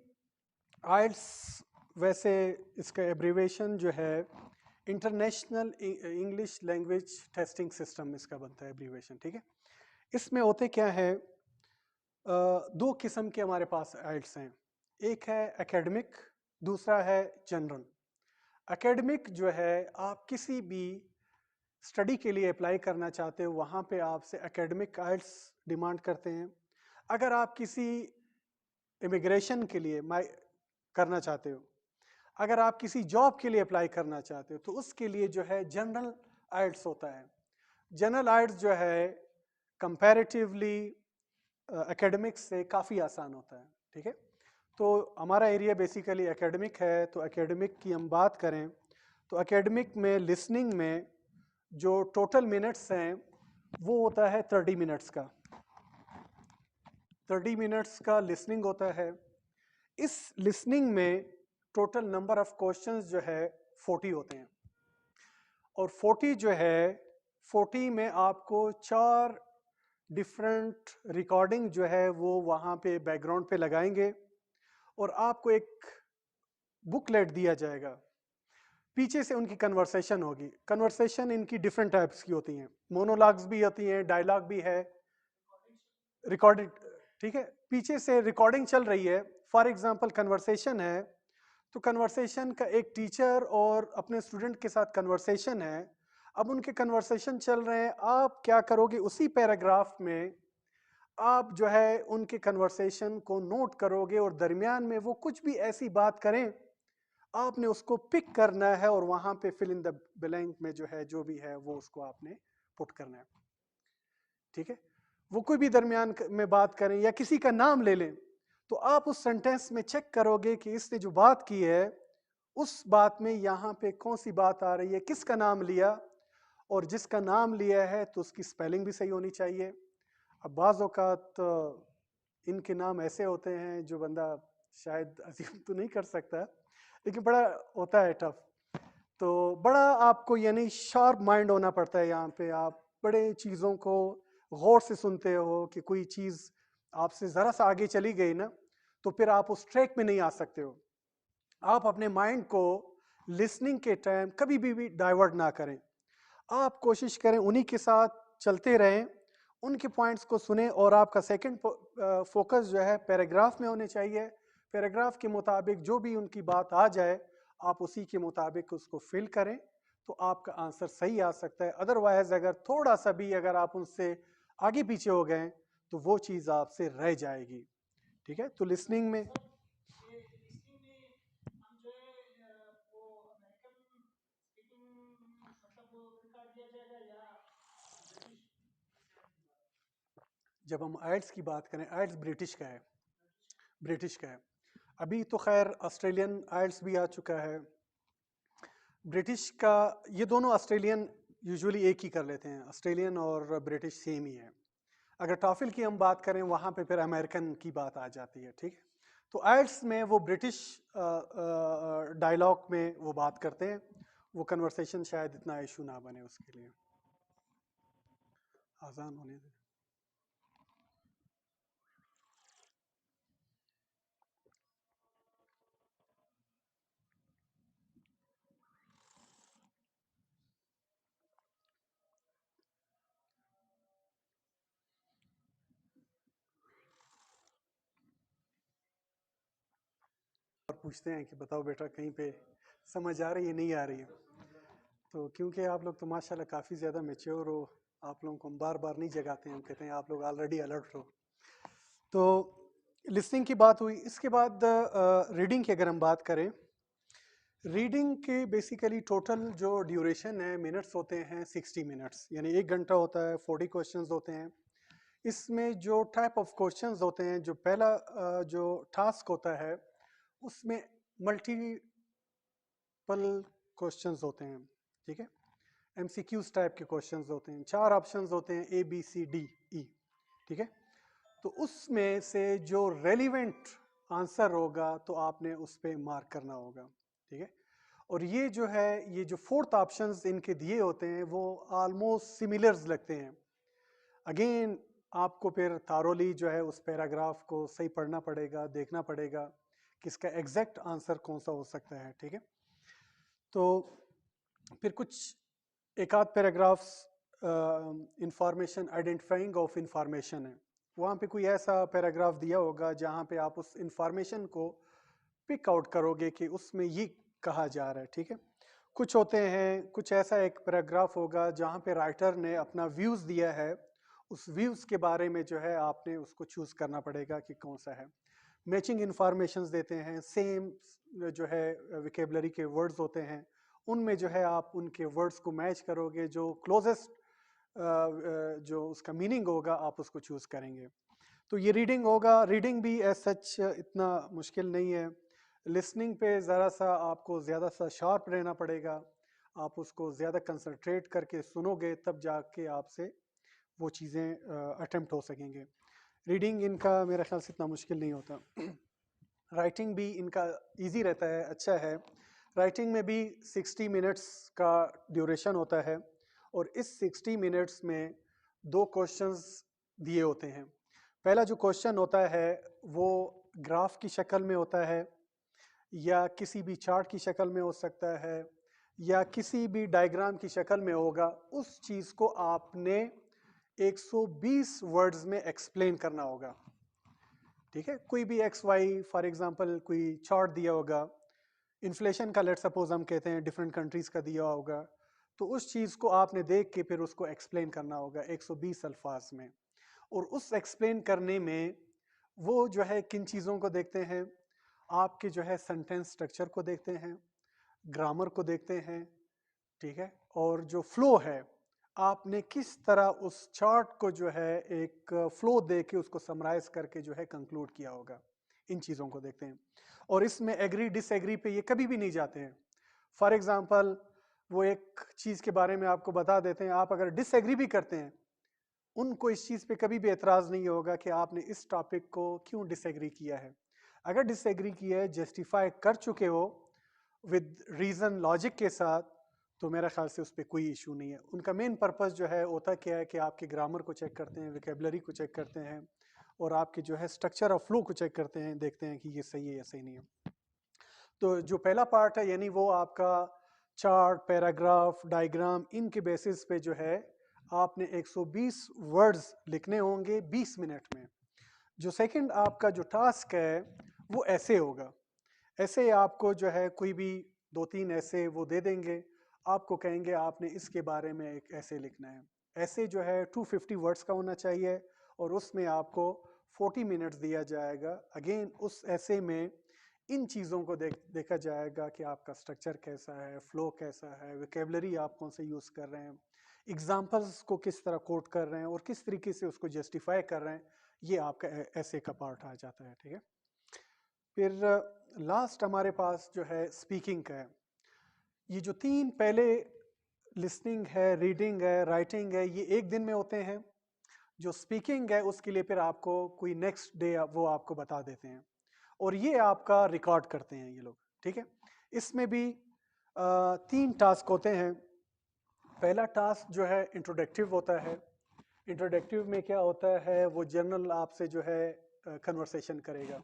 S1: آئلٹس ویسے اس کا ایبریویشن جو ہے International English Language Testing System اس کا بنتا ہے ایبریویشن, ٹھیک ہے. اس میں ہوتے کیا ہے, 2 قسم کے ہمارے پاس آئلٹس ہیں, ایک ہے اکیڈمک, دوسرا ہے جنرل. اکیڈمک جو ہے آپ کسی بھی اسٹڈی کے لیے اپلائی کرنا چاہتے ہو وہاں پہ آپ سے اکیڈمک آئلٹس ڈیمانڈ کرتے ہیں. اگر آپ کسی امیگریشن کے لیے کرنا چاہتے ہو, اگر آپ کسی جاب کے لیے اپلائی کرنا چاہتے ہو تو اس کے لیے جو ہے جنرل آئلٹس ہوتا ہے. جنرل آئلٹس جو ہے کمپیریٹیولی اکیڈمک سے کافی آسان ہوتا ہے, ٹھیک ہے. تو ہمارا ایریا بیسیکلی اکیڈمک ہے, تو اکیڈمک کی ہم بات کریں تو اکیڈمک میں لسننگ میں جو ٹوٹل منٹس ہیں وہ ہوتا ہے 30 منٹس کا. 30 منٹس کا لسننگ ہوتا ہے. اس لسننگ میں ٹوٹل نمبر آف کوشچنز جو ہے 40 ہوتے ہیں, اور 40 جو ہے 40 میں آپ کو 4 ڈفرینٹ ریکارڈنگ جو ہے وہ وہاں پہ بیک گراؤنڈ پہ لگائیں گے, اور آپ کو ایک بک لیٹ دیا جائے گا, پیچھے سے ان کی کنورسیشن ہوگی. کنورسیشن ان کی ڈفرینٹ ٹائپس کی ہوتی ہیں, مونولاگز بھی ہوتی ہیں, ڈائلاگ بھی ہے, ریکارڈنگ, ٹھیک ہے. پیچھے سے ریکارڈنگ چل رہی ہے, فار ایگزامپل کنورسیشن ہے تو کنورسیشن کا ایک ٹیچر اور اپنے اسٹوڈنٹ کے ساتھ کنورسیشن ہے. اب ان کے کنورسیشن چل رہے ہیں, آپ کیا کرو گے اسی پیراگراف میں آپ جو ہے ان کے کنورسیشن کو نوٹ کرو گے, اور درمیان میں وہ کچھ بھی ایسی بات کریں آپ نے اس کو پک کرنا ہے, اور وہاں پہ فل ان دا بلینک میں جو ہے جو بھی ہے وہ اس کو آپ نے پٹ کرنا ہے, ٹھیک ہے. وہ کوئی بھی درمیان میں بات کریں یا کسی کا نام لے لیں تو آپ اس سینٹینس میں چیک کرو گے کہ اس نے جو بات کی ہے اس بات میں یہاں پہ کون سی بات آ رہی ہے, کس کا نام لیا, اور جس کا نام لیا ہے تو اس کی سپیلنگ بھی صحیح ہونی چاہیے. اب بعض اوقات ان کے نام ایسے ہوتے ہیں جو بندہ شاید عزیم تو نہیں کر سکتا, لیکن بڑا ہوتا ہے ٹف. تو بڑا آپ کو یعنی شارپ مائنڈ ہونا پڑتا ہے یہاں پہ, آپ بڑے چیزوں کو غور سے سنتے ہو کہ کوئی چیز آپ سے ذرا سا آگے چلی گئی نا تو پھر آپ اس ٹریک میں نہیں آ سکتے ہو. آپ اپنے مائنڈ کو لسننگ کے ٹائم کبھی بھی ڈائیورٹ نہ کریں, آپ کوشش کریں انہی کے ساتھ چلتے رہیں, ان کے پوائنٹس کو سنیں, اور آپ کا سیکنڈ فوکس جو ہے پیراگراف میں ہونے چاہیے. پیراگراف کے مطابق جو بھی ان کی بات آ جائے آپ اسی کے مطابق اس کو فل کریں تو آپ کا آنسر صحیح آ سکتا ہے. ادروائز اگر تھوڑا سا بھی اگر آپ ان سے آگے پیچھے ہو گئے تو وہ چیز آپ سے رہ جائے گی. ٹھیک ہے. تو لسننگ میں جب ہم آئلٹس کی بات کریں، آئلٹس برٹش کا ہے، برٹش کا ہے. ابھی تو خیر آسٹریلین آئلٹس بھی آ چکا ہے. برٹش کا یہ دونوں آسٹریلین یوزولی ایک ہی کر لیتے ہیں، آسٹریلین اور برٹش سیم ہی ہے. اگر ٹافل کی ہم بات کریں وہاں پہ پھر امریکن کی بات آ جاتی ہے. ٹھیک ہے. تو آئلٹس میں وہ برٹش ڈائلاگ میں وہ بات کرتے ہیں، وہ کنورسیشن شاید اتنا ایشو نہ بنے اس کے لیے. آسان ہونے دیں. اور پوچھتے ہیں کہ بتاؤ بیٹا کہیں پہ سمجھ آ رہی ہے نہیں آ رہی ہے. تو کیونکہ آپ لوگ تو ماشاءاللہ کافی زیادہ میچور ہو، آپ لوگوں کو ہم بار بار نہیں جگاتے ہیں، ہم کہتے ہیں آپ لوگ آلریڈی الرٹ ہو. تو لسننگ کی بات ہوئی. اس کے بعد ریڈنگ کی اگر ہم بات کریں، ریڈنگ کے بیسیکلی ٹوٹل جو ڈیوریشن ہے منٹس ہوتے ہیں 60 منٹس، یعنی 1 گھنٹہ ہوتا ہے. 40 کوشچنز ہوتے ہیں. اس میں جو ٹائپ آف کوشچنز ہوتے ہیں، جو پہلا جو ٹاسک ہوتا ہے اس میں ملٹیپل کوشچنز ہوتے ہیں. ٹھیک ہے. ایم سی کیوز ٹائپ کے کوشچنز ہوتے ہیں. 4 آپشنز ہوتے ہیں اے بی سی ڈی ای. ٹھیک ہے. تو اس میں سے جو ریلیونٹ آنسر ہوگا تو آپ نے اس پہ مارک کرنا ہوگا. ٹھیک ہے. اور یہ جو ہے یہ جو 4th آپشنز ان کے دیے ہوتے ہیں وہ آلموسٹ سملرز لگتے ہیں. اگین آپ کو پھر تھارولی جو ہے اس پیراگراف کو صحیح پڑھنا پڑے گا، دیکھنا پڑے گا کہ اس کا ایگزیکٹ آنسر کون سا ہو سکتا ہے. ٹھیک ہے. تو پھر کچھ ایک آدھ paragraphs information identifying of information ہے. وہاں پہ کوئی ایسا پیراگراف دیا ہوگا جہاں پہ آپ اس انفارمیشن کو پک آؤٹ کرو گے کہ اس میں یہ کہا جا رہا ہے. ٹھیک ہے. کچھ ہوتے ہیں، کچھ ایسا ایک پیراگراف ہوگا جہاں پہ رائٹر نے اپنا ویوز دیا ہے، اس ویوز کے بارے میں جو ہے آپ نے اس کو چوز کرنا پڑے گا کہ کون سا ہے. میچنگ انفارمیشنز دیتے ہیں، سیم جو ہے ویکیبلری کے ورڈز ہوتے ہیں، ان میں جو ہے آپ ان کے ورڈز کو میچ کرو گے، جو کلوزسٹ جو اس کا میننگ ہوگا آپ اس کو چوز کریں گے. تو یہ ریڈنگ ہوگا. ریڈنگ بھی ایز سچ اتنا مشکل نہیں ہے. لسننگ پہ ذرا سا آپ کو زیادہ سا شارپ رہنا پڑے گا، آپ اس کو زیادہ کنسنٹریٹ کر کے سنو گے تب جا کے آپ سے وہ چیزیں اٹیمپٹ ہو سکیں گے. ریڈنگ ان کا میرے خیال سے اتنا مشکل نہیں ہوتا. رائٹنگ بھی ان کا ایزی رہتا ہے، اچھا ہے. رائٹنگ میں بھی 60 منٹس کا ڈیوریشن ہوتا ہے اور اس 60 منٹس میں 2 کوشچنز دیے ہوتے ہیں. پہلا جو کوشچن ہوتا ہے وہ گراف کی شکل میں ہوتا ہے یا کسی بھی چارٹ کی شکل میں ہو سکتا ہے یا کسی بھی ڈائیگرام کی شکل میں ہوگا. اس چیز کو آپ نے 120 ورڈز میں ایکسپلین کرنا ہوگا. ٹھیک ہے. کوئی بھی ایکس وائی فار ایگزامپل کوئی چارٹ دیا ہوگا، انفلیشن کا لیٹ سپوز ہم کہتے ہیں ڈفرینٹ کنٹریز کا دیا ہوگا، تو اس چیز کو آپ نے دیکھ کے پھر اس کو ایکسپلین کرنا ہوگا 120 الفاظ میں. اور اس ایکسپلین کرنے میں وہ جو ہے کن چیزوں کو دیکھتے ہیں، آپ کے جو ہے سینٹینس سٹرکچر کو دیکھتے ہیں، گرامر کو دیکھتے ہیں. ٹھیک ہے. اور جو فلو ہے، آپ نے کس طرح اس چارٹ کو جو ہے ایک فلو دے کے اس کو سمرائز کر کے جو ہے کنکلوڈ کیا ہوگا، ان چیزوں کو دیکھتے ہیں. اور اس میں ایگری ڈس ایگری پہ یہ کبھی بھی نہیں جاتے ہیں. فار ایگزامپل وہ ایک چیز کے بارے میں آپ کو بتا دیتے ہیں، آپ اگر ڈس ایگری بھی کرتے ہیں ان کو اس چیز پہ کبھی بھی اعتراض نہیں ہوگا کہ آپ نے اس ٹاپک کو کیوں ڈس ایگری کیا ہے. اگر ڈس ایگری کیا ہے، جسٹیفائی کر چکے ہو ود ریزن لاجک کے ساتھ، تو میرا خیال سے اس پہ کوئی ایشو نہیں ہے. ان کا مین پرپس جو ہے ہوتا کیا ہے کہ آپ کے گرامر کو چیک کرتے ہیں، ویکیبلری کو چیک کرتے ہیں اور آپ کے جو ہے اسٹرکچر آف فلو کو چیک کرتے ہیں، دیکھتے ہیں کہ یہ صحیح ہے یا صحیح نہیں ہے. تو جو پہلا پارٹ ہے یعنی وہ آپ کا چارٹ، پیراگراف، ڈائیگرام، ان کے بیسس پہ جو ہے آپ نے 120 ورڈز لکھنے ہوں گے 20 منٹ میں. جو سیکنڈ آپ کا جو ٹاسک ہے وہ ایسے ہوگا. ایسے آپ کو جو ہے کوئی بھی 2-3 ایسے وہ دے دیں گے, آپ کو کہیں گے آپ نے اس کے بارے میں ایک ایسے لکھنا ہے. ایسے جو ہے 250 ورڈز کا ہونا چاہیے, اور اس میں آپ کو 40 منٹس دیا جائے گا. اگین اس ایسے میں ان چیزوں کو دیکھا جائے گا کہ آپ کا سٹرکچر کیسا ہے, فلو کیسا ہے, ویکیبلری آپ کون سے یوز کر رہے ہیں, ایگزامپلس کو کس طرح کوٹ کر رہے ہیں, اور کس طریقے سے اس کو جسٹیفائی کر رہے ہیں. یہ آپ کا ایسے کا پارٹ آ جاتا ہے. ٹھیک ہے, پھر لاسٹ ہمارے پاس جو ہے اسپیکنگ کا ہے. یہ جو 3 پہلے لسننگ ہے, ریڈنگ ہے, رائٹنگ ہے, یہ ایک دن میں ہوتے ہیں. جو اسپیکنگ ہے اس کے لیے پھر آپ کو کوئی نیکسٹ ڈے وہ آپ کو بتا دیتے ہیں, اور یہ آپ کا ریکارڈ کرتے ہیں یہ لوگ. ٹھیک ہے, اس میں بھی 3 ٹاسک ہوتے ہیں. پہلا ٹاسک جو ہے انٹروڈکٹیو ہوتا ہے. انٹروڈکٹیو میں کیا ہوتا ہے, وہ جنرل آپ سے جو ہے کنورسیشن کرے گا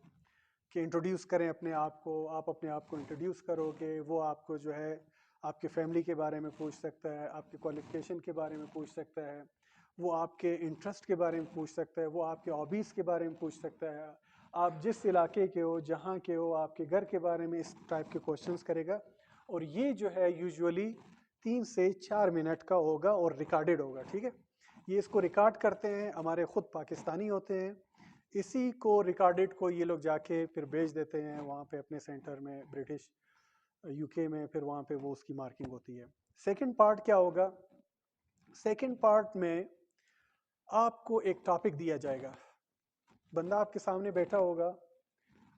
S1: کہ انٹروڈیوس کریں اپنے آپ کو, آپ اپنے آپ کو انٹروڈیوس کرو گے. وہ آپ کو جو ہے آپ کے فیملی کے بارے میں پوچھ سکتا ہے, آپ کے کوالیفیکیشن کے بارے میں پوچھ سکتا ہے, وہ آپ کے انٹرسٹ کے بارے میں پوچھ سکتا ہے, وہ آپ کے ہابیز کے بارے میں پوچھ سکتا ہے, آپ جس علاقے کے ہو, جہاں کے ہو, آپ کے گھر کے بارے میں اس ٹائپ کے کوشچنس کرے گا. اور یہ جو ہے یوزولی 3 سے 4 منٹ کا ہوگا اور ریکارڈڈ ہوگا. ٹھیک ہے, یہ اس کو ریکارڈ کرتے ہیں, ہمارے خود پاکستانی ہوتے ہیں. اسی کو ریکارڈڈ کو یہ لوگ جا کے پھر بھیج دیتے ہیں وہاں پہ اپنے سینٹر میں, برٹش یو کے میں, پھر وہاں پہ وہ اس کی مارکنگ ہوتی ہے. سیکنڈ پارٹ کیا ہوگا, سیکنڈ پارٹ میں آپ کو ایک ٹاپک دیا جائے گا. بندہ آپ کے سامنے بیٹھا ہوگا,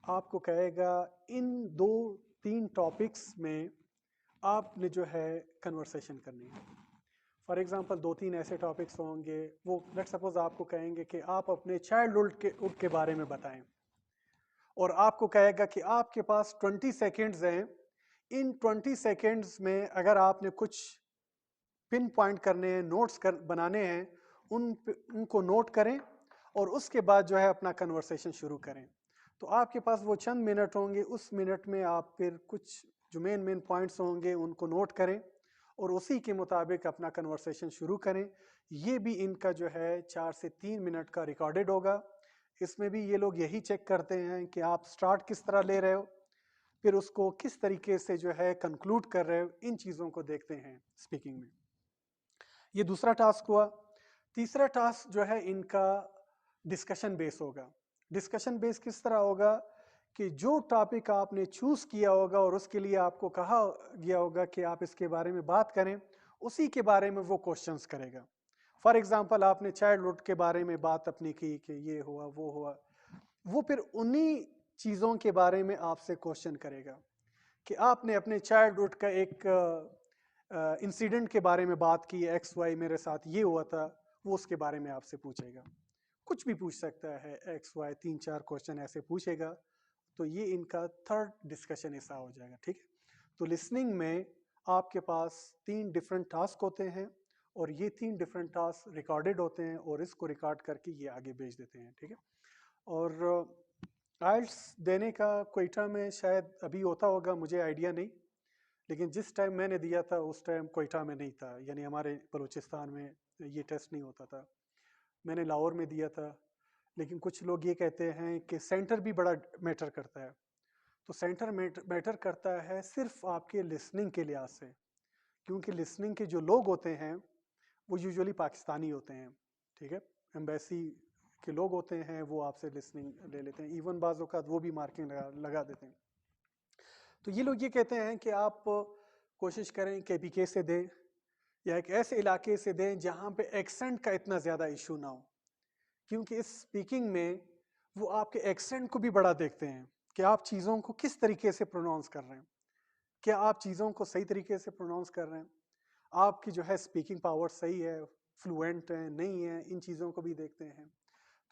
S1: آپ کو کہے گا ان 2-3 ٹاپکس میں آپ نے جو ہے کنورسیشن کرنی ہے. فار ایگزامپل 2-3 ایسے ٹاپکس ہوں گے, وہ لیٹ سپوز آپ کو کہیں گے کہ آپ اپنے چائلڈہڈ کے بارے میں بتائیں, اور آپ کو کہے گا کہ آپ کے پاس 20 سیکنڈز ہیں. ان 20 سیکنڈز میں اگر آپ نے کچھ پن پوائنٹ کرنے ہیں, نوٹس بنانے ہیں, ان کو نوٹ کریں, اور اس کے بعد جو ہے اپنا کنورسیشن شروع کریں. تو آپ کے پاس وہ چند منٹ ہوں گے, اس منٹ میں آپ پھر کچھ جو مین پوائنٹس ہوں گے ان کو نوٹ کریں, اور اسی کے مطابق اپنا کنورسیشن شروع کریں. یہ بھی ان کا جو ہے 4 سے 3 منٹ کا ریکارڈڈ ہوگا. اس میں بھی یہ لوگ یہی چیک کرتے ہیں کہ آپ سٹارٹ کس طرح لے رہے ہو, پھر اس کو کس طریقے سے جو ہے کنکلوڈ کر رہے ہو. ان چیزوں کو دیکھتے ہیں اسپیکنگ میں. یہ دوسرا ٹاسک ہوا. تیسرا ٹاسک جو ہے ان کا ڈسکشن بیس ہوگا. ڈسکشن بیس کس طرح ہوگا کہ جو ٹاپک آپ نے چوز کیا ہوگا اور اس کے لیے آپ کو کہا گیا ہوگا کہ آپ اس کے بارے میں بات کریں, اسی کے بارے میں وہ کوشچنس کرے گا. فار ایگزامپل آپ نے چائلڈہڈ کے بارے میں بات اپنی کی کہ یہ ہوا وہ ہوا, وہ پھر انہی چیزوں کے بارے میں آپ سے کوشچن کرے گا کہ آپ نے اپنے چائلڈہڈ کا ایک انسیڈنٹ کے بارے میں بات کی, ایکس وائی میرے ساتھ یہ ہوا تھا, وہ اس کے بارے میں آپ سے پوچھے گا. کچھ بھی پوچھ سکتا ہے, ایکس وائی 3-4 کوشچن ایسے پوچھے گا. تو یہ ان کا تھرڈ ڈسکشن ایسا ہو جائے گا. ٹھیک ہے, تو لسننگ میں آپ کے پاس 3 ڈفرینٹ ٹاسک ہوتے ہیں, اور یہ 3 ڈفرینٹ ٹاسک ریکارڈڈ ہوتے ہیں, اور اس کو ریکارڈ کر کے یہ آگے بھیج دیتے ہیں. ٹھیک ہے, اور آئلٹس دینے کا کوئٹہ میں شاید ابھی ہوتا ہوگا, مجھے آئیڈیا نہیں, لیکن جس ٹائم میں نے دیا تھا اس ٹائم کوئٹہ میں نہیں تھا, یعنی ہمارے بلوچستان میں یہ ٹیسٹ نہیں ہوتا تھا. میں نے لاہور میں دیا تھا. لیکن کچھ لوگ یہ کہتے ہیں کہ سینٹر بھی بڑا میٹر کرتا ہے. تو سینٹر میٹر کرتا ہے صرف آپ کے لسننگ کے لحاظ سے, کیونکہ لسننگ کے جو لوگ ہوتے ہیں وہ یوزولی پاکستانی ہوتے ہیں. ٹھیک ہے, ایمبیسی کے لوگ ہوتے ہیں, وہ آپ سے لسننگ لے لیتے ہیں, ایون بعض اوقات وہ بھی مارکنگ لگا دیتے ہیں. تو یہ لوگ یہ کہتے ہیں کہ آپ کوشش کریں کہ پی کے سے دیں, یا ایک ایسے علاقے سے دیں جہاں پہ ایکسنٹ کا اتنا زیادہ ایشو نہ ہو, کیونکہ اس اسپیکنگ میں وہ آپ کے ایکسنٹ کو بھی بڑا دیکھتے ہیں کہ آپ چیزوں کو کس طریقے سے پروناؤنس کر رہے ہیں, کیا آپ چیزوں کو صحیح طریقے سے پروناؤنس کر رہے ہیں, آپ کی جو ہے اسپیکنگ پاور صحیح ہے, فلوئنٹ ہے نہیں ہے, ان چیزوں کو بھی دیکھتے ہیں.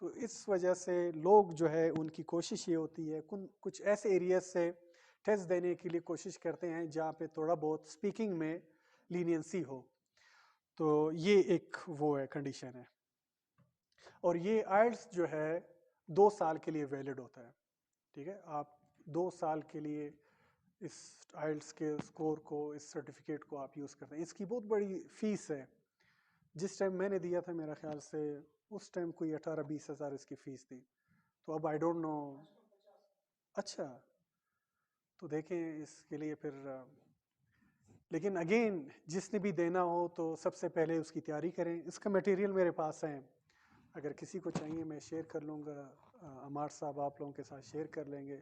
S1: تو اس وجہ سے لوگ جو ہے ان کی کوشش یہ ہوتی ہے کچھ ایسے ایریاز سے ٹیسٹ دینے کے لیے کوشش کرتے ہیں جہاں پہ تھوڑا بہت اسپیکنگ میں لینینسی ہو. تو یہ ایک وہ ہے کنڈیشن ہے. اور یہ آئلٹس جو ہے 2 سال کے لیے ویلڈ ہوتا ہے. ٹھیک ہے, آپ 2 سال کے لیے اس آئلٹس کے اسکور کو, اس سرٹیفکیٹ کو آپ یوز کرتے ہیں. اس کی بہت بڑی فیس ہے. جس ٹائم میں نے دیا تھا میرا خیال سے اس ٹائم کوئی 18-20 ہزار اس کی فیس تھی. تو اب آئی ڈونٹ نو. اچھا تو دیکھیں اس کے لیے پھر لیکن اگین جس نے بھی دینا ہو تو سب سے پہلے اس کی تیاری کریں. اس کا میٹیریل میرے پاس ہے, اگر کسی کو چاہیے میں شیئر کر لوں گا. عمار صاحب آپ لوگوں کے ساتھ شیئر کر لیں گے.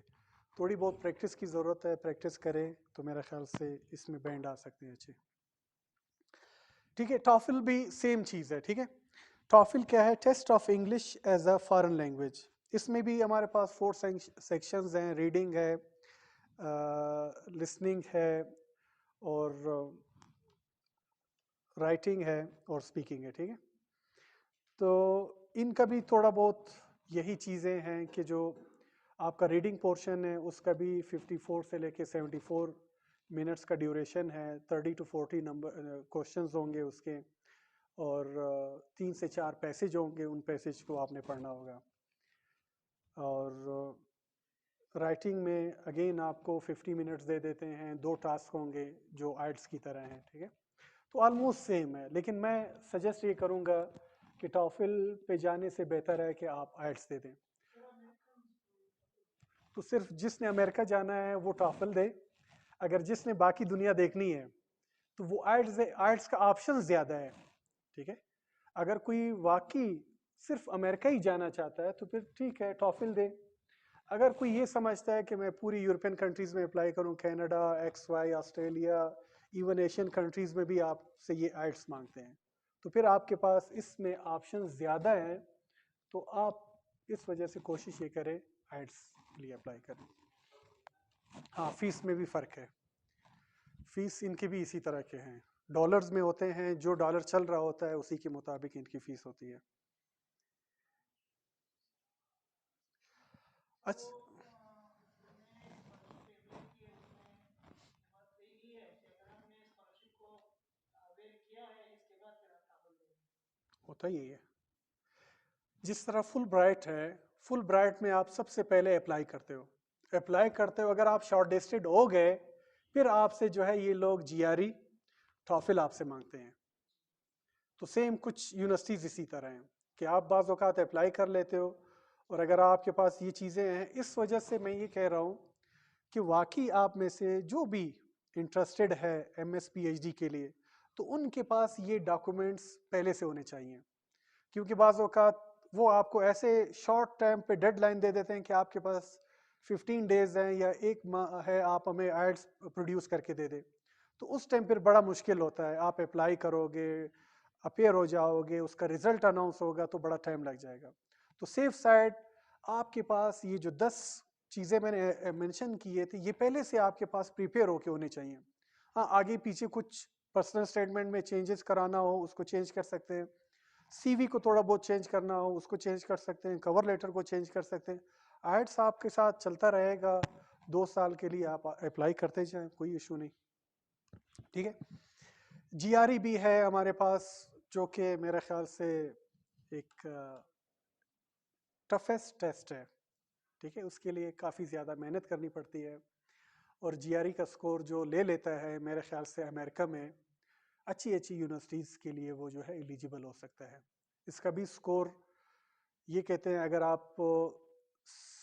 S1: تھوڑی بہت پریکٹس کی ضرورت ہے, پریکٹس کریں تو میرا خیال سے اس میں بینڈ آ سکتے ہیں اچھے. ٹھیک ہے, ٹافل بھی سیم چیز ہے. ٹھیک ہے, ٹافل کیا ہے؟ Test of English as a foreign language. اس میں بھی ہمارے پاس 4 سیکشنز ہیں. ریڈنگ ہے, لسننگ ہے, اور رائٹنگ ہے, اور اسپیکنگ ہے. ٹھیک ہے, تو ان کا بھی تھوڑا بہت یہی چیزیں ہیں کہ جو آپ کا ریڈنگ پورشن ہے اس کا بھی 54 سے لے کے 74 منٹس کا ڈیوریشن ہے. 30 to 40 نمبر کوشچنز ہوں گے اس کے, اور 3 سے 4 پیسج ہوں گے. ان پیسج کو آپ نے پڑھنا ہوگا. اور رائٹنگ میں اگین آپ کو 50 منٹس دے دیتے ہیں. 2 ٹاسک ہوں گے جو آئلٹس کی طرح ہیں. ٹھیک ہے, تو آلموسٹ سیم ہے. لیکن میں سجیسٹ یہ کروں گا کہ ٹافل پہ جانے سے بہتر ہے کہ آپ آئلٹس دے دیں. تو صرف جس نے امریکہ جانا ہے وہ ٹافل دے. اگر جس نے باقی دنیا دیکھنی ہے تو وہ آئلٹس دے. آئلٹس کا آپشن زیادہ ہے. ٹھیک ہے, اگر کوئی واقعی صرف امریکہ ہی جانا چاہتا ہے تو پھر ٹھیک ہے ٹافل دے. اگر کوئی یہ سمجھتا ہے کہ میں پوری یورپین کنٹریز میں اپلائی کروں, Canada, X Y, Australia, even Asian countries میں بھی آپ سے یہ آئلٹس مانگتے ہیں, تو پھر آپ کے پاس اس میں آپشن زیادہ ہیں. تو آپ اس وجہ سے کوشش یہ کریں آئلٹس کے لیے اپلائی کریں. ہاں, فیس میں بھی فرق ہے. فیس ان کے بھی اسی طرح کے ہیں. ڈالرز میں ہوتے ہیں, جو ڈالر چل رہا ہوتا ہے اسی کے مطابق ان کی فیس ہوتی ہے. اچھا ہوتا ہی ہے. جس طرح فل برائٹ ہے, فل برائٹ میں آپ سب سے پہلے اپلائی کرتے ہو. اگر آپ شارٹ لسٹڈ ہو گئے پھر آپ سے جو ہے یہ لوگ جی آر ای, ٹافل آپ سے مانگتے ہیں. تو سیم کچھ یونیورسٹیز اسی طرح ہیں کہ آپ بعض اوقات اپلائی کر لیتے ہو, اور اگر آپ کے پاس یہ چیزیں ہیں, اس وجہ سے میں یہ کہہ رہا ہوں کہ واقعی آپ میں سے جو بھی انٹرسٹڈ ہے M S P H D کے لیے, تو ان کے پاس یہ ڈاکومنٹس پہلے سے ہونے چاہیے. کیونکہ بعض اوقات وہ آپ کو ایسے شارٹ ٹائم پہ ڈیڈ لائن دے دیتے ہیں کہ آپ کے پاس 15 ڈیز ہیں یا 1 ماہ ہے, آپ ہمیں آئلٹس پروڈیوس کر کے دے دیں. تو اس ٹائم پھر بڑا مشکل ہوتا ہے. آپ اپلائی کرو گے, اپیئر ہو جاؤ گے, اس کا رزلٹ اناؤنس ہوگا تو بڑا ٹائم لگ جائے گا. تو سیف سائڈ آپ کے پاس یہ جو 10 چیزیں میں نے مینشن کیے تھے یہ پہلے سے آپ کے پاس پریپیئر ہو کے ہونے چاہیے. ہاں, آگے پیچھے کچھ پرسنل اسٹیٹمنٹ میں چینجز کرانا ہو اس کو چینج کر سکتے ہیں. سی وی کو تھوڑا بہت چینج کرنا ہو اس کو چینج کر سکتے ہیں. کور لیٹر کو چینج کر سکتے ہیں. آئلٹس آپ کے ساتھ چلتا رہے گا 2 سال کے لیے, آپ اپلائی کرتے جائیں, کوئی ایشو نہیں. ٹھیک ہے, جی آر ای بھی ہے ہمارے پاس جو کہ میرے خیال سے ایک ٹفیسٹ ٹیسٹ ہے. ٹھیک ہے, اس کے لیے کافی زیادہ محنت کرنی پڑتی ہے. اور جی آر ای کا سکور جو لے لیتا ہے میرے خیال سے امریکہ میں اچھی یونیورسٹیز کے لیے وہ جو ہے ایلیجیبل ہو سکتا ہے. اس کا بھی سکور یہ کہتے ہیں اگر آپ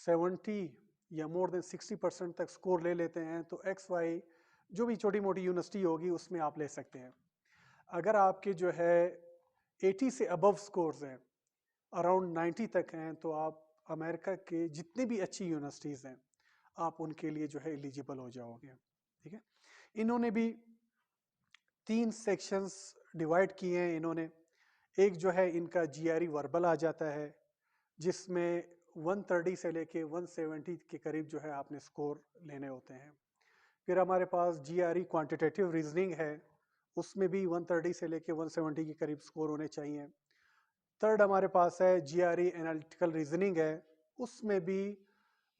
S1: 70 یا مور دین 60% تک سکور لے لیتے ہیں تو ایکس وائی جو بھی چھوٹی موٹی یونیورسٹی ہوگی اس میں آپ لے سکتے ہیں. اگر آپ کے جو ہے 80 سے ابو سکورز ہیں, اراؤنڈ 90 تک ہیں, تو آپ امریکہ کے جتنے بھی اچھی یونیورسٹیز ہیں آپ ان کے لیے جو ہے ایلیجیبل ہو جاؤ گے. ٹھیک ہے, انہوں نے بھی 3 سیکشنز ڈیوائڈ کیے ہیں. انہوں نے ایک جو ہے ان کا جی آر ای وربل آ جاتا ہے جس میں 130 سے لے کے 170 کے قریب جو ہے آپ نے سکور لینے ہوتے ہیں. پھر ہمارے پاس جی آر ای کوانٹیٹیو ریزننگ ہے, اس میں بھی 130 سے لے کے 170 کے قریب سکور ہونے چاہیے. تھرڈ ہمارے پاس ہے جی آر ای انالیٹیکل ریزننگ ہے, اس میں بھی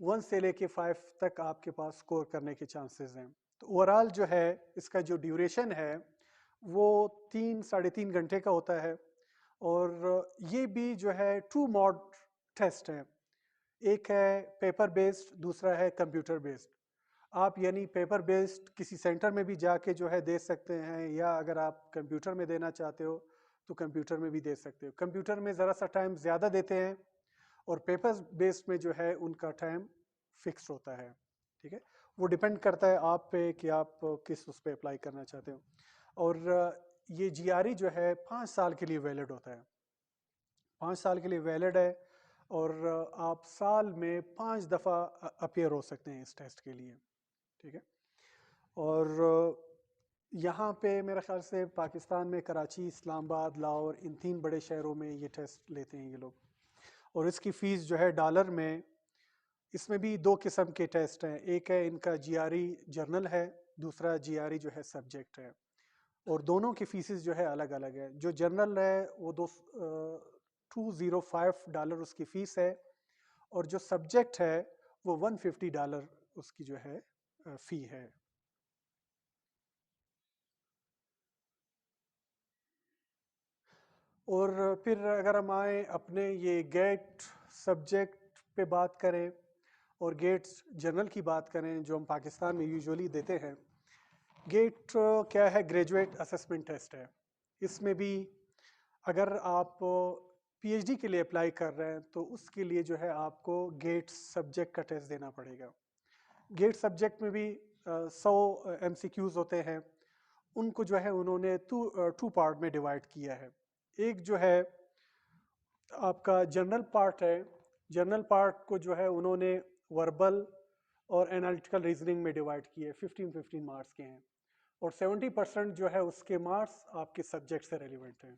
S1: 1 سے لے کے 5 تک آپ کے پاس سکور کرنے کے چانسز ہیں. تو اوورال جو ہے اس کا جو ڈیوریشن ہے وہ 3-3.5 گھنٹے کا ہوتا ہے. اور یہ بھی جو ہے 2 موڈ ٹیسٹ ہے, ایک ہے پیپر بیسڈ, دوسرا ہے کمپیوٹر بیسڈ. آپ یعنی پیپر بیسڈ کسی سینٹر میں بھی جا کے جو ہے دے سکتے ہیں, یا اگر آپ کمپیوٹر میں دینا چاہتے ہو تو کمپیوٹر میں بھی دے سکتے ہو. کمپیوٹر میں ذرا سا ٹائم زیادہ دیتے ہیں اور پیپر بیسڈ میں جو ہے ان کا ٹائم فکس ہوتا ہے. ٹھیک ہے, وہ ڈپینڈ کرتا ہے آپ پہ کہ آپ کس اس پہ اپلائی کرنا چاہتے ہو. اور یہ جی آر ای جو ہے 5 سال کے لیے ویلڈ ہوتا ہے, 5 سال کے لیے ویلڈ ہے, اور آپ سال میں 5 دفعہ اپیئر ہو سکتے ہیں اس ٹیسٹ کے لیے. ٹھیک ہے, اور یہاں پہ میرے خیال سے پاکستان میں کراچی, اسلام آباد, لاہور, ان 3 بڑے شہروں میں یہ ٹیسٹ لیتے ہیں یہ لوگ. اور اس کی فیس جو ہے ڈالر میں, اس میں بھی 2 قسم کے ٹیسٹ ہیں. ایک ہے ان کا جی آر ای جرنل ہے, دوسرا جی آر ای جو ہے سبجیکٹ ہے, اور دونوں کی فیسز جو ہے الگ الگ ہے. جو جرنل ہے وہ $205 اس کی فیس ہے, اور جو سبجیکٹ ہے وہ $150 اس کی جو ہے فی ہے. اور پھر اگر ہم آئیں اپنے یہ گیٹ سبجیکٹ پہ بات کریں اور گیٹس جرنل کی بات کریں جو ہم پاکستان میں یوزولی دیتے ہیں, گیٹ کیا ہے؟ گریجویٹ اسسمنٹ ٹیسٹ ہے. اس میں بھی اگر آپ پی ایچ ڈی کے لیے اپلائی کر رہے ہیں تو اس کے لیے جو ہے آپ کو گیٹ سبجیکٹ کا ٹیسٹ دینا پڑے گا. گیٹ سبجیکٹ میں بھی 100 ایم سی کیوز ہوتے ہیں. ان کو جو ہے انہوں نے 2 پارٹ میں ڈیوائڈ کیا ہے. ایک جو ہے آپ کا جنرل پارٹ ہے, جنرل پارٹ کو جو ہے انہوں نے وربل اور انالیٹیکل ریزننگ میں ڈیوائڈ کیے, 15 مارکس کے ہیں, اور 70% جو ہے اس کے مارکس آپ کے سبجیکٹ سے ریلیونٹ ہیں.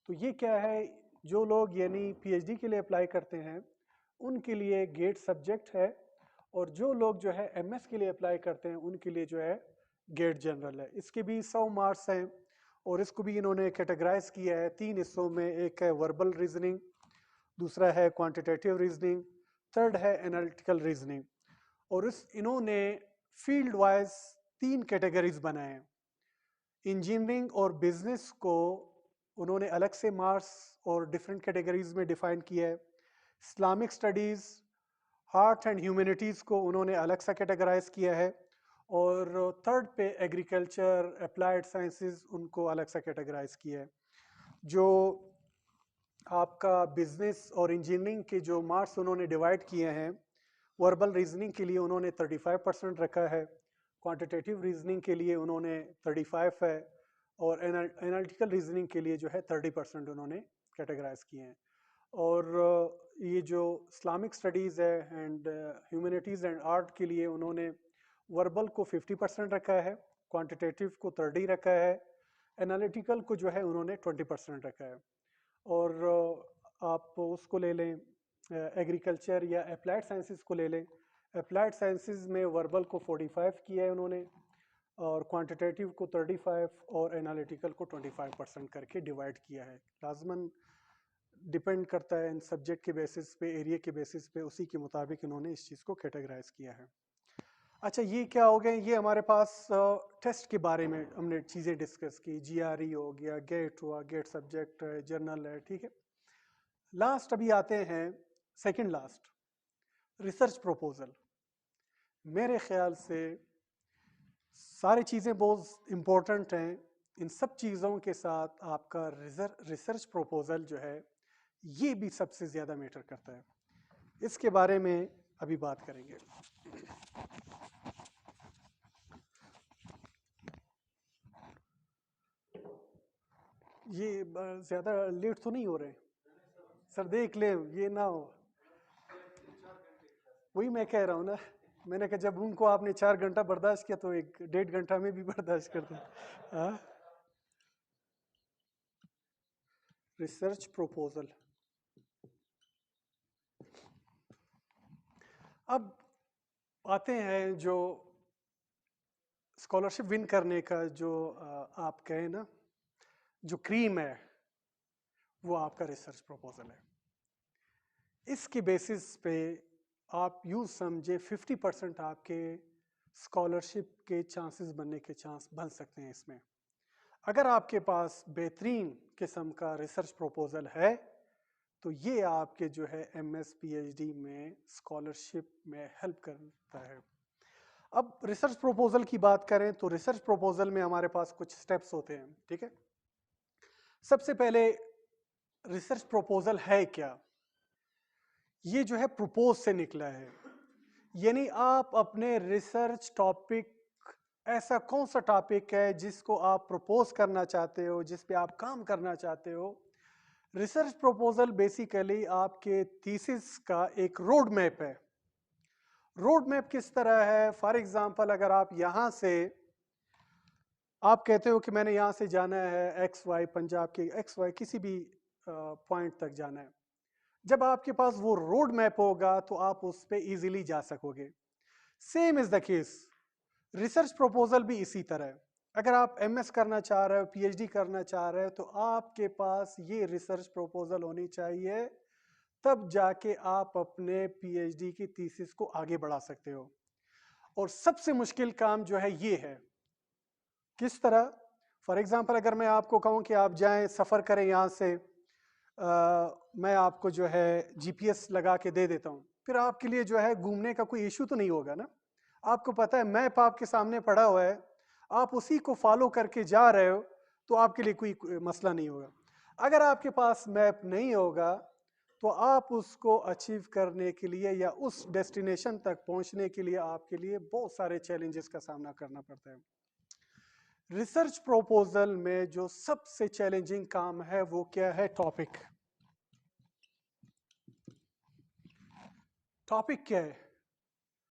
S1: تو یہ کیا ہے, جو لوگ یعنی پی ایچ ڈی کے لیے اپلائی کرتے ہیں ان کے لیے گیٹ سبجیکٹ ہے, اور جو لوگ جو ہے ایم ایس کے لیے اپلائی کرتے ہیں ان کے لیے جو ہے گیٹ جنرل ہے. اس کے بھی 100 مارکس ہیں, اور اس کو بھی انہوں نے کیٹیگرائز کیا ہے 3 حصوں میں. ایک ہے وربل ریزننگ, دوسرا ہے کوانٹیٹیو ریزننگ, تھرڈ ہے انالیٹیکل ریزننگ. اور انہوں نے فیلڈ وائز 3 کیٹیگریز بنائے ہیں. انجینئرنگ اور بزنس کو انہوں نے الگ سے مارکس اور ڈفرینٹ کیٹیگریز میں ڈیفائن کیا ہے. Islamic studies, art and humanities کو انہوں نے الگ سا کیٹیگرائز کیا ہے, اور تھرڈ پہ ایگریکلچر, اپلائیڈ سائنسز, ان کو الگ سا کیٹیگرائز کیا ہے. جو آپ کا بزنس اور انجینئرنگ کے جو مارکس انہوں نے ڈیوائڈ کیے ہیں, وربل ریزننگ کے لیے انہوں نے 35% رکھا ہے, کوانٹیٹیو ریزننگ کے لیے انہوں نے 35 ہے, اور انالیٹیکل ریزننگ کے لیے جو ہے 30% انہوں نے کیٹیگرائز کیے ہیں. اور یہ جو اسلامک اسٹڈیز ہے اینڈ ہیومینٹیز اینڈ آرٹ کے لیے انہوں نے وربل کو 50% رکھا ہے, کوانٹیٹیو کو 30 رکھا ہے, انالیٹیکل کو جو ہے انہوں نے 20% رکھا ہے. اور آپ اس کو لے لیں ایگریکلچر یا اپلائیڈ سائنسز کو لے لیں, اپلائیڈ سائنسز میں وربل کو 45 کیا ہے انہوں نے, اور کوانٹیٹیو کو 35 اور انالیٹیکل کو 25% کر کے ڈیوائڈ کیا ہے. لازماً ڈپینڈ کرتا ہے ان سبجیکٹ کے بیسس پہ, ایریا کے بیسس پہ, اسی کے مطابق انہوں نے اس چیز کو کیٹیگرائز کیا ہے. اچھا, یہ کیا ہو گئے؟ یہ ہمارے پاس ٹیسٹ کے بارے میں ہم نے چیزیں ڈسکس کی. جی آر ای ہو گیا, گیٹ ہوا, گیٹ سبجیکٹ ہے, جرنل ہے. ٹھیک ہے, لاسٹ ابھی آتے ہیں, سیکنڈ لاسٹ, ریسرچ پروپوزل. میرے خیال سے ساری چیزیں بہت امپورٹنٹ ہیں. ان سب چیزوں کے ساتھ آپ کا ریسرچ پروپوزل جو ہے یہ بھی سب سے زیادہ میٹر کرتا ہے. اس کے بارے میں ابھی بات کریں گے. یہ زیادہ لیٹ تو نہیں ہو رہے سر؟ دیکھ لیں یہ نہ ہو. وہی میں کہہ رہا ہوں نا, میں نے کہا جب ان کو آپ نے 4 گھنٹہ برداشت کیا تو 1.5 گھنٹہ میں بھی برداشت کرتے ہیں. Research proposal. اب آتے ہیں جو اسکالرشپ ون کرنے کا جو آپ کہیں نا جو کریم ہے وہ آپ کا ریسرچ پروپوزل ہے. اس کے بیسس پہ آپ یوں سمجھے 50% آپ کے اسکالرشپ کے چانسز بننے کے چانس بن سکتے ہیں اس میں. اگر آپ کے پاس بہترین قسم کا ریسرچ پروپوزل ہے تو یہ آپ کے جو ہے M S P H D میں اسکالرشپ میں ہیلپ کرتا ہے. اب ریسرچ پروپوزل کی بات کریں تو ریسرچ پروپوزل میں ہمارے پاس کچھ سٹیپس ہوتے ہیں. ٹھیک ہے, سب سے پہلے ریسرچ پروپوزل ہے کیا؟ یہ جو ہے پروپوز سے نکلا ہے. یعنی آپ اپنے ریسرچ ٹاپک، ایسا کون سا ٹاپک ہے جس کو آپ پروپوز کرنا چاہتے ہو، جس پہ آپ کام کرنا چاہتے ہو. ریسرچ پروپوزل بیسیکلی آپ کے تھیسس کا ایک روڈ میپ ہے. روڈ میپ کس طرح ہے؟ فار ایگزامپل اگر آپ یہاں سے آپ کہتے ہو کہ میں نے یہاں سے جانا ہے ایکس وائی، پنجاب کے ایکس وائی کسی بھی پوائنٹ تک جانا ہے. جب آپ کے پاس وہ روڈ میپ ہوگا تو آپ اس پہ ایزیلی جا سکو گے. Same is the case research proposal بھی اسی طرح ہے. اگر آپ ایم ایس کرنا چاہ رہے ہو، پی ایچ ڈی کرنا چاہ رہے ہو، تو آپ کے پاس یہ ریسرچ پروپوزل ہونی چاہیے، تب جا کے آپ اپنے پی ایچ ڈی کی تھیسس کو آگے بڑھا سکتے ہو. اور سب سے مشکل کام جو ہے یہ ہے. کس طرح؟ فار ایگزامپل اگر میں آپ کو کہوں کہ آپ جائیں سفر کریں یہاں سے، میں آپ کو جو ہے جی پی ایس لگا کے دے دیتا ہوں، پھر آپ کے لیے جو ہے گھومنے کا کوئی ایشو تو نہیں ہوگا نا. آپ کو پتہ ہے میپ آپ کے سامنے پڑا ہوا ہے، آپ اسی کو فالو کر کے جا رہے ہو، تو آپ کے لیے کوئی مسئلہ نہیں ہوگا. اگر آپ کے پاس میپ نہیں ہوگا تو آپ اس کو اچیو کرنے کے لیے یا اس ڈیسٹینیشن تک پہنچنے کے لیے آپ کے لیے بہت سارے چیلنجز کا سامنا کرنا پڑتا ہے. ریسرچ پروپوزل میں جو سب سے چیلنجنگ کام ہے وہ کیا ہے؟ ٹاپک. ٹاپک کیا ہے؟